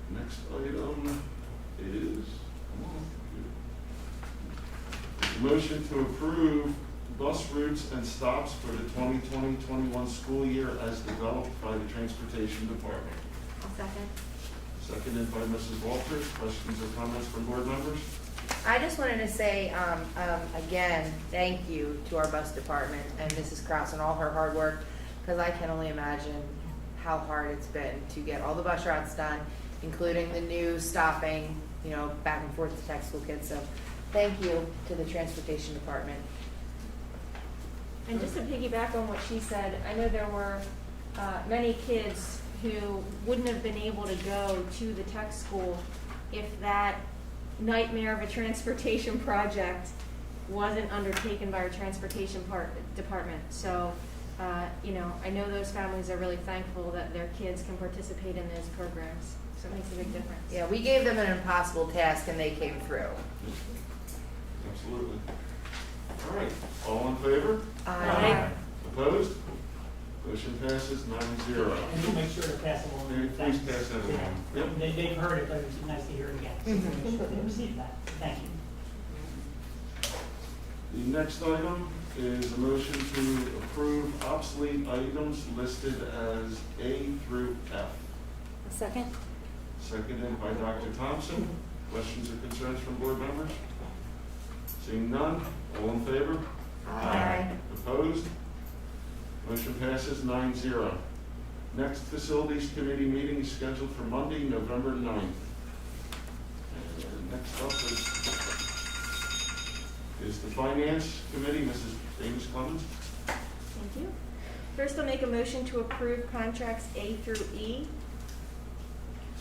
Next item is motion to approve bus routes and stops for the 2020-21 school year as developed by the Transportation Department. I'll second. Seconded by Mrs. Walters. Questions or comments from board members? I just wanted to say, again, thank you to our bus department and Mrs. Kraus and all her hard work, because I can only imagine how hard it's been to get all the bus routes done, including the new stopping, you know, back and forth to tech school kids. So thank you to the transportation department. And just to piggyback on what she said, I know there were many kids who wouldn't have been able to go to the tech school if that nightmare of a transportation project wasn't undertaken by our transportation department. So, you know, I know those families are really thankful that their kids can participate in those programs. So it makes a big difference. Yeah, we gave them an impossible task and they came through. Absolutely. All right, all in favor? Aye. Opposed? Motion passes 9-0. And we'll make sure to pass along. Please pass that along. Yep. They've heard it, but it's nice to hear it again. So make sure they receive that. Thank you. The next item is a motion to approve obsolete items listed as A through F. A second? Seconded by Dr. Thompson. Questions or concerns from board members? Seeing none, all in favor? Aye. Opposed? Motion passes 9-0. Next Facilities Committee meeting is scheduled for Monday, November 9th. And next up is the Finance Committee, Mrs. Amos Clemens. Thank you. First, I'll make a motion to approve contracts A through E.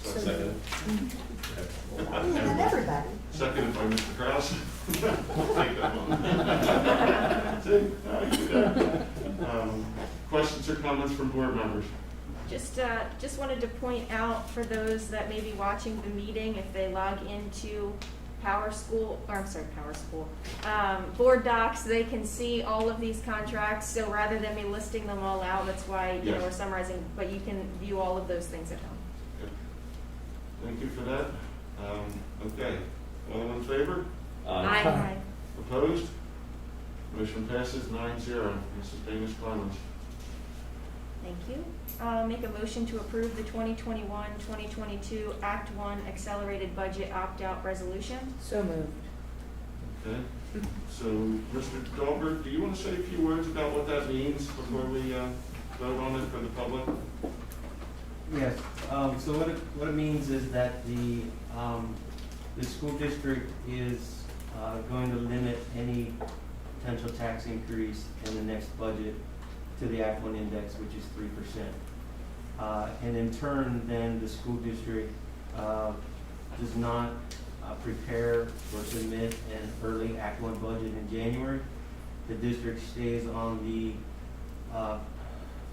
Second. And everybody. Seconded by Mr. Kraus. Take that one. See? All right, questions or comments from board members? Just wanted to point out for those that may be watching the meeting, if they log into Board Docs, they can see all of these contracts. So rather than me listing them all out, that's why Yes. we're summarizing, but you can view all of those things at home. Yep. Thank you for that. Okay, all in favor? Aye. Opposed? Motion passes 9-0. Mrs. Amos Clemens. Thank you. I'll make a motion to approve the 2021-2022 Act 1 Accelerated Budget Opt-out Resolution. So moved. Okay. So, Mr. Dahlberg, do you want to say a few words about what that means before we vote on it for the public? Yes, so what it means is that the school district is going to limit any potential tax increase in the next budget to the Act 1 index, which is 3%. And in turn, then the school district does not prepare or submit an early Act 1 budget in January. The district stays on the,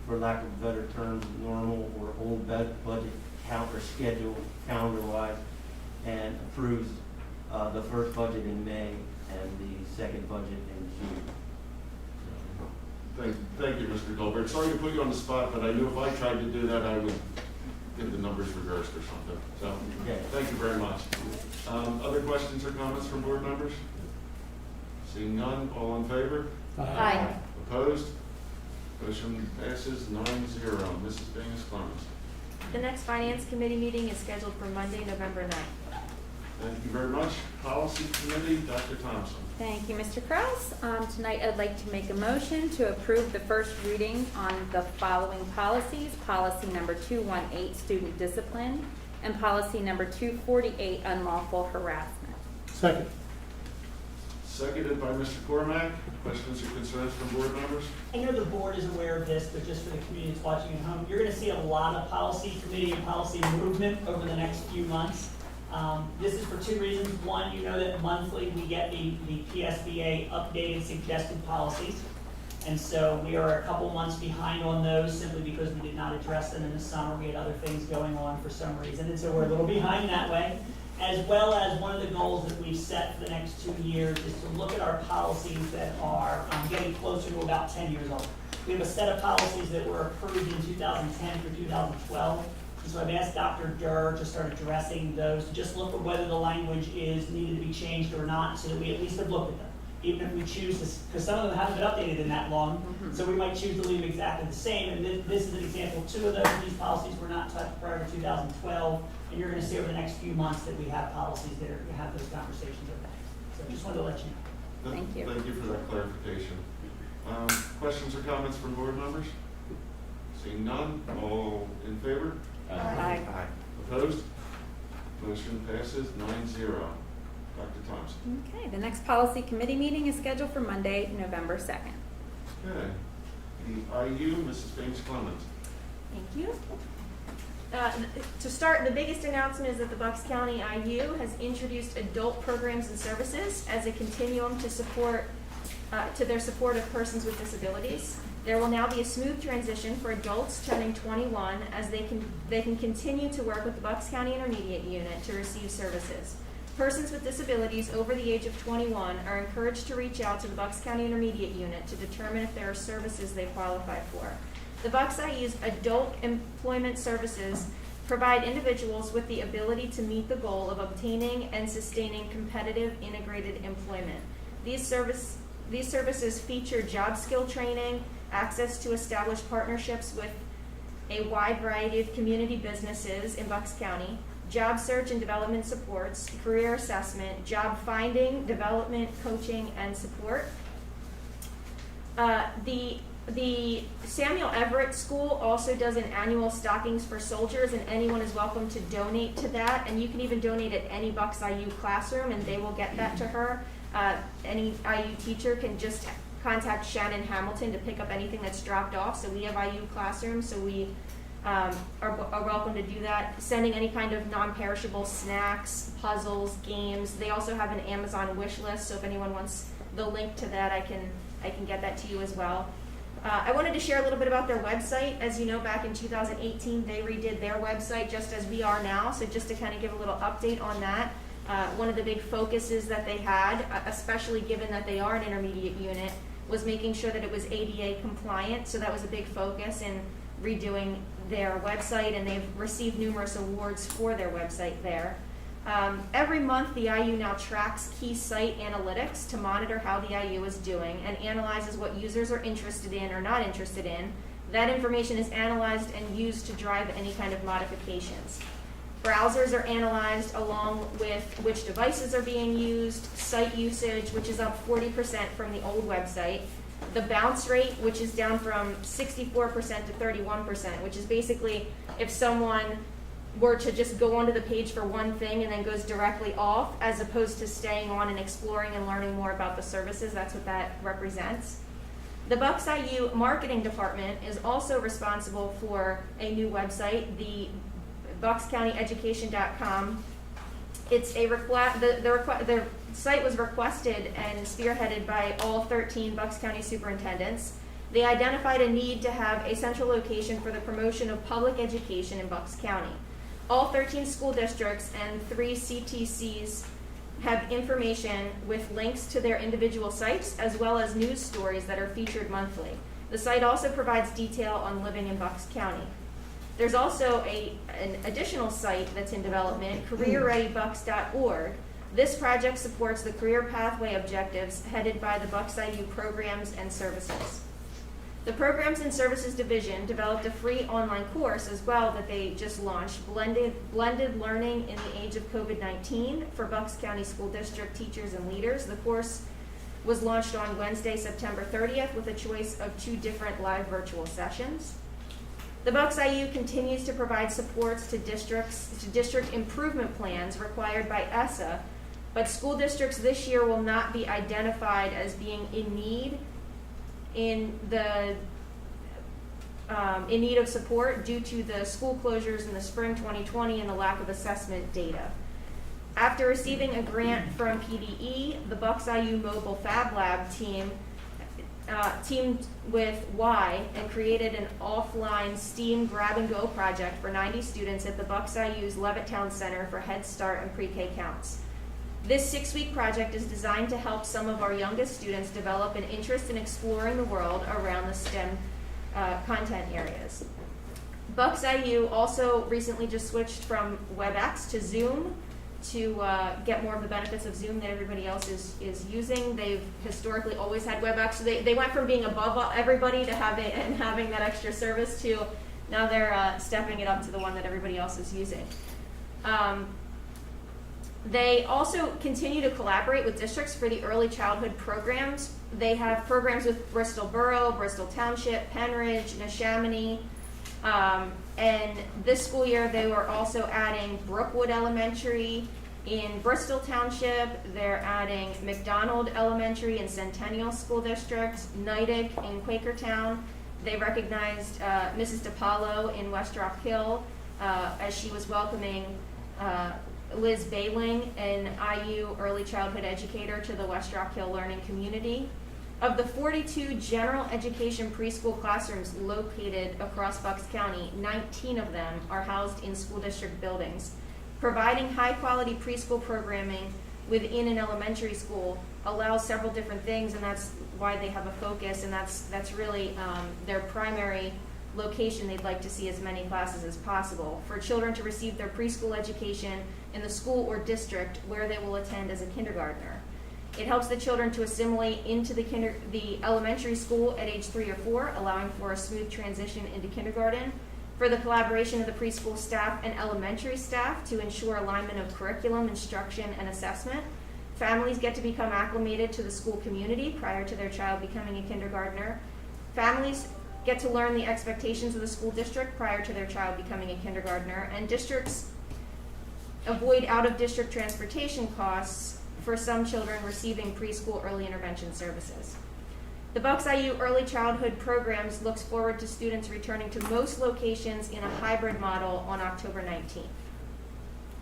for lack of better terms, normal or old budget count or schedule calendar-wise, and approves the first budget in May and the second budget in June. Thank you, Mr. Dahlberg. Sorry to put you on the spot, but I knew if I tried to do that, I would get the numbers reversed or something. So, Okay. thank you very much. Other questions or comments from board members? Seeing none, all in favor? Aye. Opposed? Motion passes 9-0. Mrs. Amos Clemens. The next Finance Committee meeting is scheduled for Monday, November 9th. Thank you very much. Policy Committee, Dr. Thompson. Thank you, Mr. Kraus. Tonight, I'd like to make a motion to approve the first reading on the following policies. Policy number 218, student discipline, and policy number 248, unlawful harassment. Second. Seconded by Mr. Cormack. Questions or concerns from board members? I know the board is aware of this, but just for the community that's watching at home, you're going to see a lot of policy committee and policy movement over the next few months. This is for two reasons. One, you know that monthly we get the PSBA updated suggested policies. And so we are a couple months behind on those simply because we did not address them in the summer. We had other things going on for some reason, and so we're a little behind that way. As well as one of the goals that we've set for the next 2 years is to look at our policies that are getting closer to about 10 years old. We have a set of policies that were approved in 2010 through 2012. And so I've asked Dr. Durr to start addressing those, to just look at whether the language is needed to be changed or not, so that we at least have looked at them. Even if we choose to, because some of them haven't been updated in that long, so we might choose to leave them exactly the same. And this is an example. 2 of those. These policies were not touched prior to 2012, and you're going to see over the next few months that we have policies that are going to have those conversations over the next. So I just wanted to let you know. Thank you. Thank you for that clarification. Questions or comments from board members? Seeing none, all in favor? Aye. Opposed? Motion passes 9-0. Dr. Thompson. Okay, the next policy committee meeting is scheduled for Monday, November 2nd. Okay. The IU, Mrs. Baines Clemens. Thank you. To start, the biggest announcement is that the Bucks County IU has introduced adult programs and services as a continuum to support to their support of persons with disabilities. There will now be a smooth transition for adults turning 21 as they can continue to work with the Bucks County Intermediate Unit to receive services. Persons with disabilities over the age of 21 are encouraged to reach out to the Bucks County Intermediate Unit to determine if there are services they qualify for. The Bucks IU's adult employment services provide individuals with the ability to meet the goal of obtaining and sustaining competitive integrated employment. These services feature job skill training, access to established partnerships with a wide variety of community businesses in Bucks County, job search and development supports, career assessment, job finding, development, coaching, and support. The Samuel Everett School also does an annual Stockings for Soldiers, and anyone is welcome to donate to that. And you can even donate at any Bucks IU classroom, and they will get that to her. Any IU teacher can just contact Shannon Hamilton to pick up anything that's dropped off. So we have IU classrooms, so we are welcome to do that. Sending any kind of non-perishable snacks, puzzles, games. They also have an Amazon wish list, so if anyone wants the link to that, I can get that to you as well. I wanted to share a little bit about their website. As you know, back in 2018, they redid their website just as we are now. So just to kind of give a little update on that, one of the big focuses that they had, especially given that they are an intermediate unit, was making sure that it was ADA compliant. So that was a big focus in redoing their website, and they've received numerous awards for their website there. Every month, the IU now tracks key site analytics to monitor how the IU is doing and analyzes what users are interested in or not interested in. That information is analyzed and used to drive any kind of modifications. Browsers are analyzed along with which devices are being used, site usage, which is up 40% from the old website, the bounce rate, which is down from 64% to 31%, which is basically if someone were to just go onto the page for one thing and then goes directly off, as opposed to staying on and exploring and learning more about the services. That's what that represents. The Bucks IU marketing department is also responsible for a new website, the buckscountyeducation.com. It's a the site was requested and spearheaded by all 13 Bucks County superintendents. They identified a need to have a central location for the promotion of public education in Bucks County. All 13 school districts and 3 CTCs have information with links to their individual sites, as well as news stories that are featured monthly. The site also provides detail on living in Bucks County. There's also an additional site that's in development, careerreadybucks.org. This project supports the career pathway objectives headed by the Bucks IU programs and services. The Programs and Services Division developed a free online course as well that they just launched, Blended Learning in the Age of COVID-19 for Bucks County School District teachers and leaders. The course was launched on Wednesday, September 30th with a choice of 2 different live virtual sessions. The Bucks IU continues to provide supports to district improvement plans required by ESSA, but school districts this year will not be identified as being in need of support due to the school closures in the spring 2020 and the lack of assessment data. After receiving a grant from PDE, the Bucks IU Mobile Fab Lab team teamed with Y and created an offline STEAM grab-and-go project for 90 students at the Bucks IU's Levittown Center for Head Start and Pre-K counts. This 6-week project is designed to help some of our youngest students develop an interest in exploring the world around the STEM content areas. Bucks IU also recently just switched from WebEx to Zoom to get more of the benefits of Zoom that everybody else is using. They've historically always had WebEx, so they went from being above everybody to having that extra service to now they're stepping it up to the one that everybody else is using. They also continue to collaborate with districts for the early childhood programs. They have programs with Bristol Borough, Bristol Township, Penridge, Neshaminy, and this school year they were also adding Brookwood Elementary in Bristol Township. They're adding McDonald Elementary in Centennial School District, Nidec in Quakertown. They recognized Mrs. DiPaolo in West Rock Hill as she was welcoming Liz Bailing, an IU early childhood educator, to the West Rock Hill learning community. Of the 42 general education preschool classrooms located across Bucks County, 19 of them are housed in school district buildings. Providing high-quality preschool programming within an elementary school allows several different things, and that's why they have a focus, and that's really their primary location. They'd like to see as many classes as possible for children to receive their preschool education in the school or district where they will attend as a kindergartner. It helps the children to assimilate into the elementary school at age 3 or 4, allowing for a smooth transition into kindergarten. For the collaboration of the preschool staff and elementary staff to ensure alignment of curriculum, instruction, and assessment. Families get to become acclimated to the school community prior to their child becoming a kindergartner. Families get to learn the expectations of the school district prior to their child becoming a kindergartner. And districts avoid out-of-district transportation costs for some children receiving preschool early intervention services. The Bucks IU Early Childhood Programs looks forward to students returning to most locations in a hybrid model on October 19th,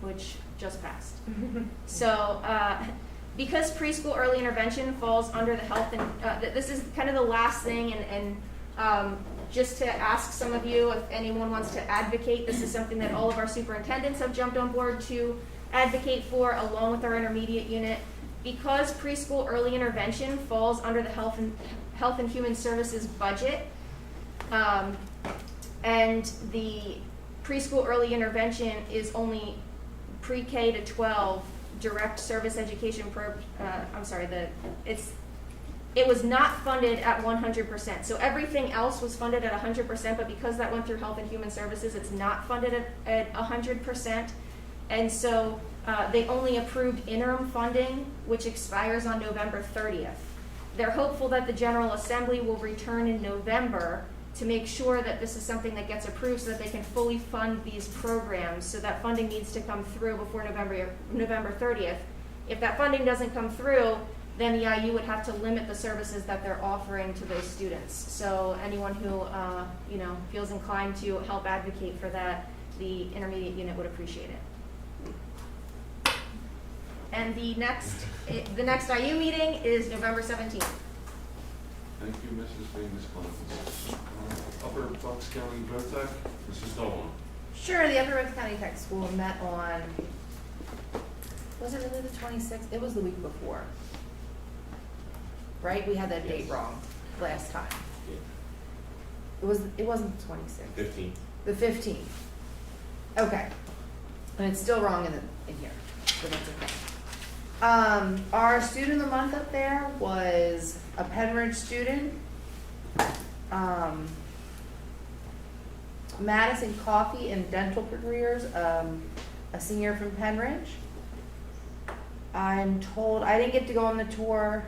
which just passed. So, because preschool early intervention falls under the health and, this is kind of the last thing, and just to ask some of you if anyone wants to advocate, this is something that all of our superintendents have jumped on board to advocate for, along with our intermediate unit. Because preschool early intervention falls under the Health and Human Services budget, and the preschool early intervention is only pre-K to 12 direct service education it was not funded at 100%. So everything else was funded at 100%, but because that went through Health and Human Services, it's not funded at 100%. And so they only approved interim funding, which expires on November 30th. They're hopeful that the General Assembly will return in November to make sure that this is something that gets approved so that they can fully fund these programs. So that funding needs to come through before November 30th. If that funding doesn't come through, then the IU would have to limit the services that they're offering to those students. So anyone who feels inclined to help advocate for that, the intermediate unit would appreciate it. And the next IU meeting is November 17th. Thank you, Mrs. Famous Clemens. Upper Bucks County VOTEC, Mrs. Dolan. Sure, the Upper Bucks County Tech School met on, was it really the 26th? It was the week before. Right? We had that date wrong last time. Yeah. It wasn't the 26th. 15. The 15th. Okay. And it's still wrong in here, so that's okay. Our student of the month up there was a Penridge student. Madison Coffee and Dental Careers, a senior from Penridge. I'm told, I didn't get to go on the tour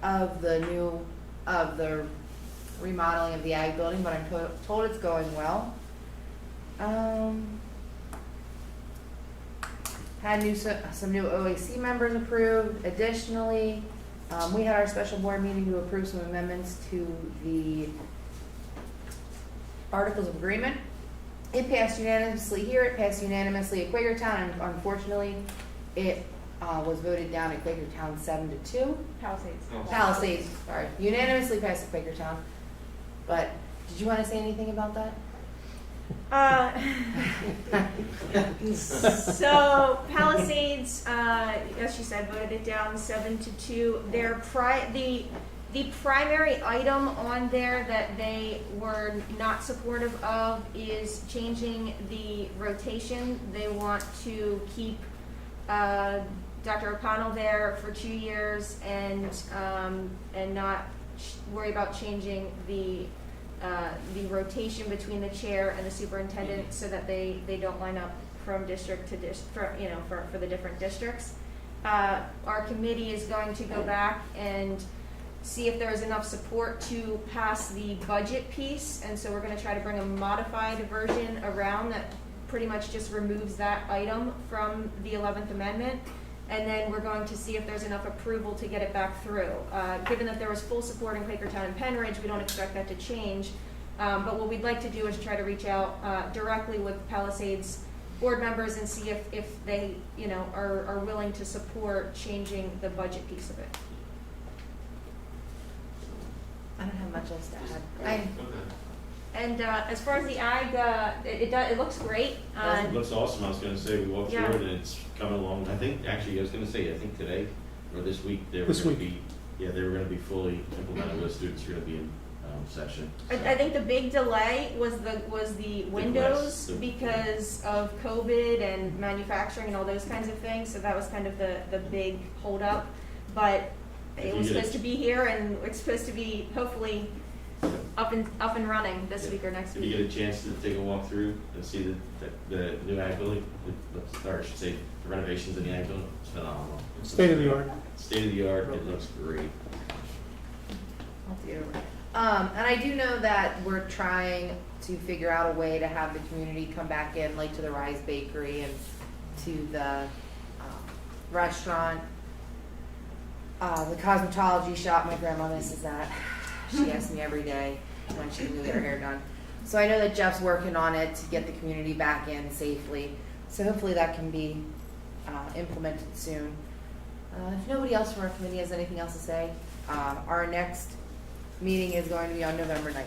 of the remodeling of the ag building, but I'm told it's going well. Had some new OAC members approved. Additionally, we had our special board meeting to approve some amendments to the Articles of Agreement. It passed unanimously here. It passed unanimously at Quakertown, and unfortunately, it was voted down at Quakertown 7-2. Palisades. Palisades, sorry, unanimously passed at Quakertown. But did you want to say anything about that? So Palisades, as she said, voted it down 7-2. The primary item on there that they were not supportive of is changing the rotation. They want to keep Dr. O'Connell there for 2 years and not worry about changing the rotation between the chair and the superintendent so that they don't line up from district to district, for the different districts. Our committee is going to go back and see if there is enough support to pass the budget piece, and so we're going to try to bring a modified version around that pretty much just removes that item from the 11th Amendment, and then we're going to see if there's enough approval to get it back through. Given that there was full support in Quakertown and Penn Ridge, we don't expect that to change, but what we'd like to do is try to reach out directly with Palisades board members and see if they are willing to support changing the budget piece of it. I don't have much else to add. And as far as the ag, it looks great. It looks awesome. I was going to say, we walked Yeah. through it and it's coming along. I think was going to say, today or this week, they were going to be fully implemented with students who are going to be in session. I think the big delay was the windows because of COVID and manufacturing and all those kinds of things. So that was kind of the big holdup. But it was supposed to be here, and it's supposed to be hopefully up and running this week or next Did week. you get a chance to take a walk through and see the new ag building? Or I should say, the renovations in the ag building? It's phenomenal. State of the art. State of the art. It looks great. And I do know that we're trying to figure out a way to have the community come back in, like to the Rise Bakery and to the restaurant. The cosmetology shop, my grandma misses that. She asks me every day when she can get her hair done. So I know that Jeff's working on it to get the community back in safely. So hopefully that can be implemented soon. If nobody else from our committee has anything else to say, our next meeting is going to be on November 19th.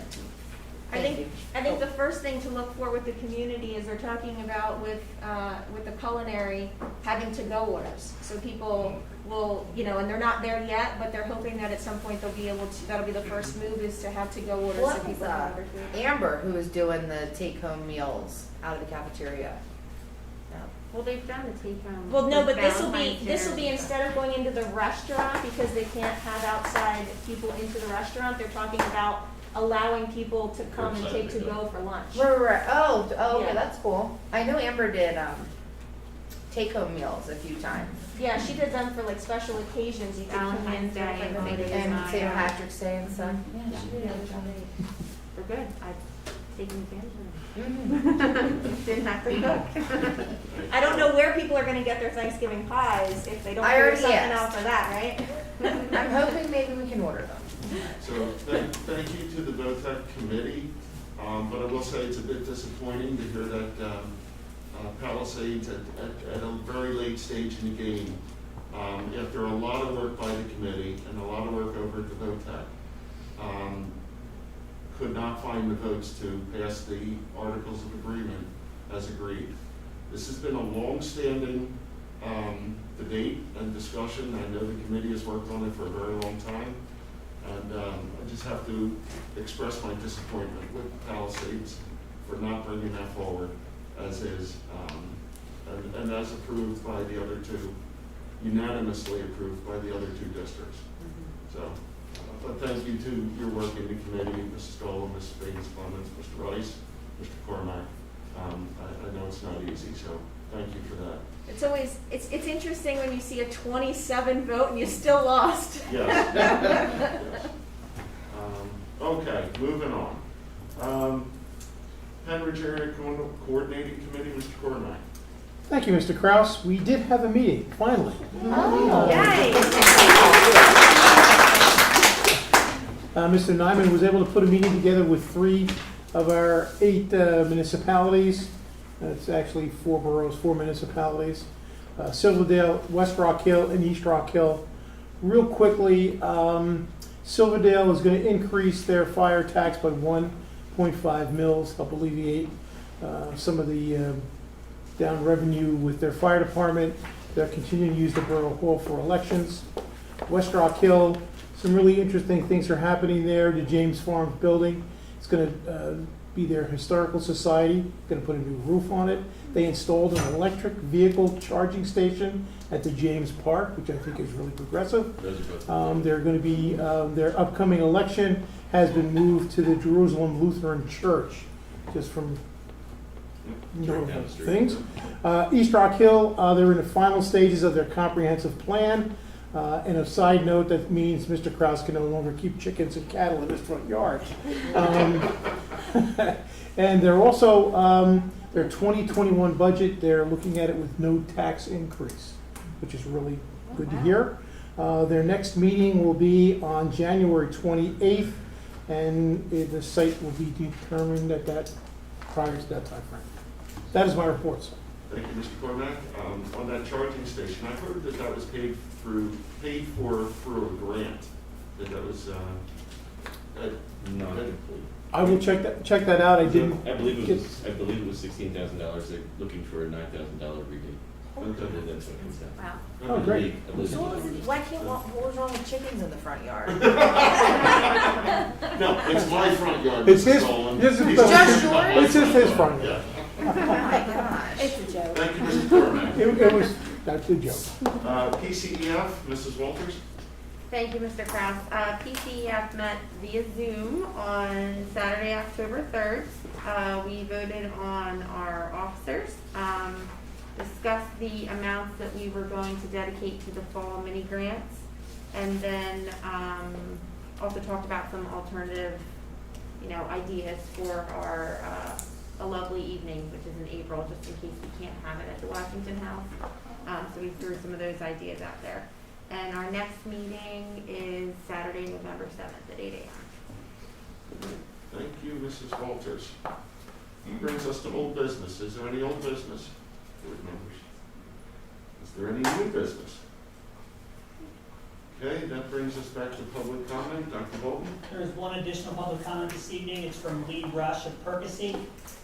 I think the first thing to look for with the community is they're talking about with the culinary having to-go orders. So people will, and they're not there yet, but they're hoping that at some point they'll be able to. That'll be the first move is to have to-go orders Well, so that was, people can order food. Amber, who is doing the take-home meals out of the cafeteria. Well, they've done the take home. Well, no, but this will Valentine's be Day. instead of going into the restaurant because they can't have outside people into the restaurant. They're talking about allowing people to come and take to-go for lunch. Right. Oh, okay, Yeah. that's cool. I know Amber did take-home meals a few times. Yeah, she did them for like special occasions. You could come in Valentine's Day different and holidays. And St. Patrick's Day and stuff. Yeah, she did everything. We're good. I've taken advantage of Mhm. Didn't have to cook. I don't know where people are going to get their Thanksgiving pies if they don't I figure already something asked. out for that, right? I'm hoping maybe we can order them. So thank you to the VOTEC committee, but I will say it's a bit disappointing to hear that Palisades at a very late stage in the game, after a lot of work by the committee and a lot of work over at the VOTEC, could not find the votes to pass the Articles of Agreement as agreed. This has been a long-standing debate and discussion. I know the committee has worked on it for a very long time. And I just have to express my disappointment with Palisades for not bringing that forward as is, and as approved by the other two, unanimously approved by the other two districts. So, but thank you to your work in the committee, Mrs. Stoll, Ms. Baines Clemens, Mr. Rice, Mr. Cormack. I know it's not easy, so thank you for that. It's always it's interesting when you see a 27 vote and you still lost. Yes. Yes. Okay, moving on. Penn Ridge Area Coordinating Committee, Mr. Cormack. Thank you, Mr. Kraus. We did have a meeting, finally. Mr. Nyman was able to put a meeting together with 3 of our 8 municipalities. It's actually 4 boroughs, 4 municipalities. Silverdale, West Rock Hill, and East Rock Hill. Real quickly, Silverdale is going to increase their fire tax by 1.5 mils, help alleviate some of the down revenue with their fire department. They're continuing to use the Borough Hall for elections. West Rock Hill, some really interesting things are happening there. The James Farms building, it's going to be their historical society, going to put a new roof on it. They installed an electric vehicle charging station at the James Park, which I think is really progressive. They're going to be, their upcoming election has been moved to the Jerusalem Lutheran Church, just from things. East Rock Hill, they're in the final stages of their comprehensive plan. And a side note, that means Mr. Kraus can no longer keep chickens and cattle in his front yard. And they're also, their 2021 budget, they're looking at it with no tax increase, which is really good to hear. Their next meeting will be on January 28th, and the site will be determined at that, prior to that time frame. That is my report, sir. Thank you, Mr. Cormack. On that charging station, I heard that that was paid for through a grant. That was, No. I will check that out. I didn't. I believe it was $16,000. They're looking for a $9,000 rebate. That's what it said. Wow. Oh, great. I believe So what was wrong with chickens in the front yard? No, it's my front yard. It's Mrs. his, Solon. this is He's Just yours? It's just his front Yeah. yard. Oh my gosh. It's a joke. Thank you, Mr. Cormack. It was, that's a joke. PCEF, Mrs. Walters. Thank you, Mr. Kraus. PCEF met via Zoom on Saturday, October 3rd. We voted on our officers, discussed the amounts that we were going to dedicate to the fall mini grants, and then also talked about some alternative, ideas for our a lovely evening, which is in April, just in case we can't have it at the Washington House. So we threw some of those ideas out there. And our next meeting is Saturday, November 7th at 8 a.m. Thank you, Mrs. Walters. Brings us to old business. Is there any old business, board members? Is there any new business? Okay, that brings us back to public comment. Dr. Bolton? There is one additional public comment this evening. It's from Lee Rush of Percy.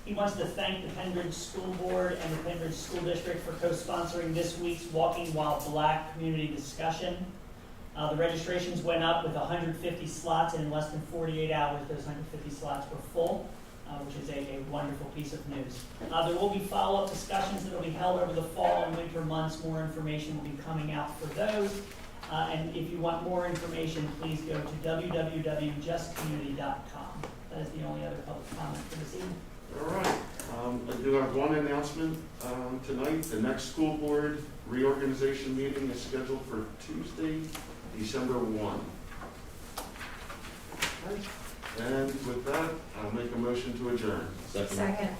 He wants to thank the Penn School Board and the Penn School District for co-sponsoring this week's Walking While Black community discussion. The registrations went up with 150 slots, and in less than 48 hours, those 150 slots were full, which is a wonderful piece of news. There will be follow-up discussions that will be held over the fall and winter months. More information will be coming out for those. And if you want more information, please go to www.justcommunity.com. That is the only other public comment for this evening. All right. I do have one announcement tonight. The next school board reorganization meeting is scheduled for Tuesday, December 1. And with that, I'll make a motion to adjourn. Second. Second.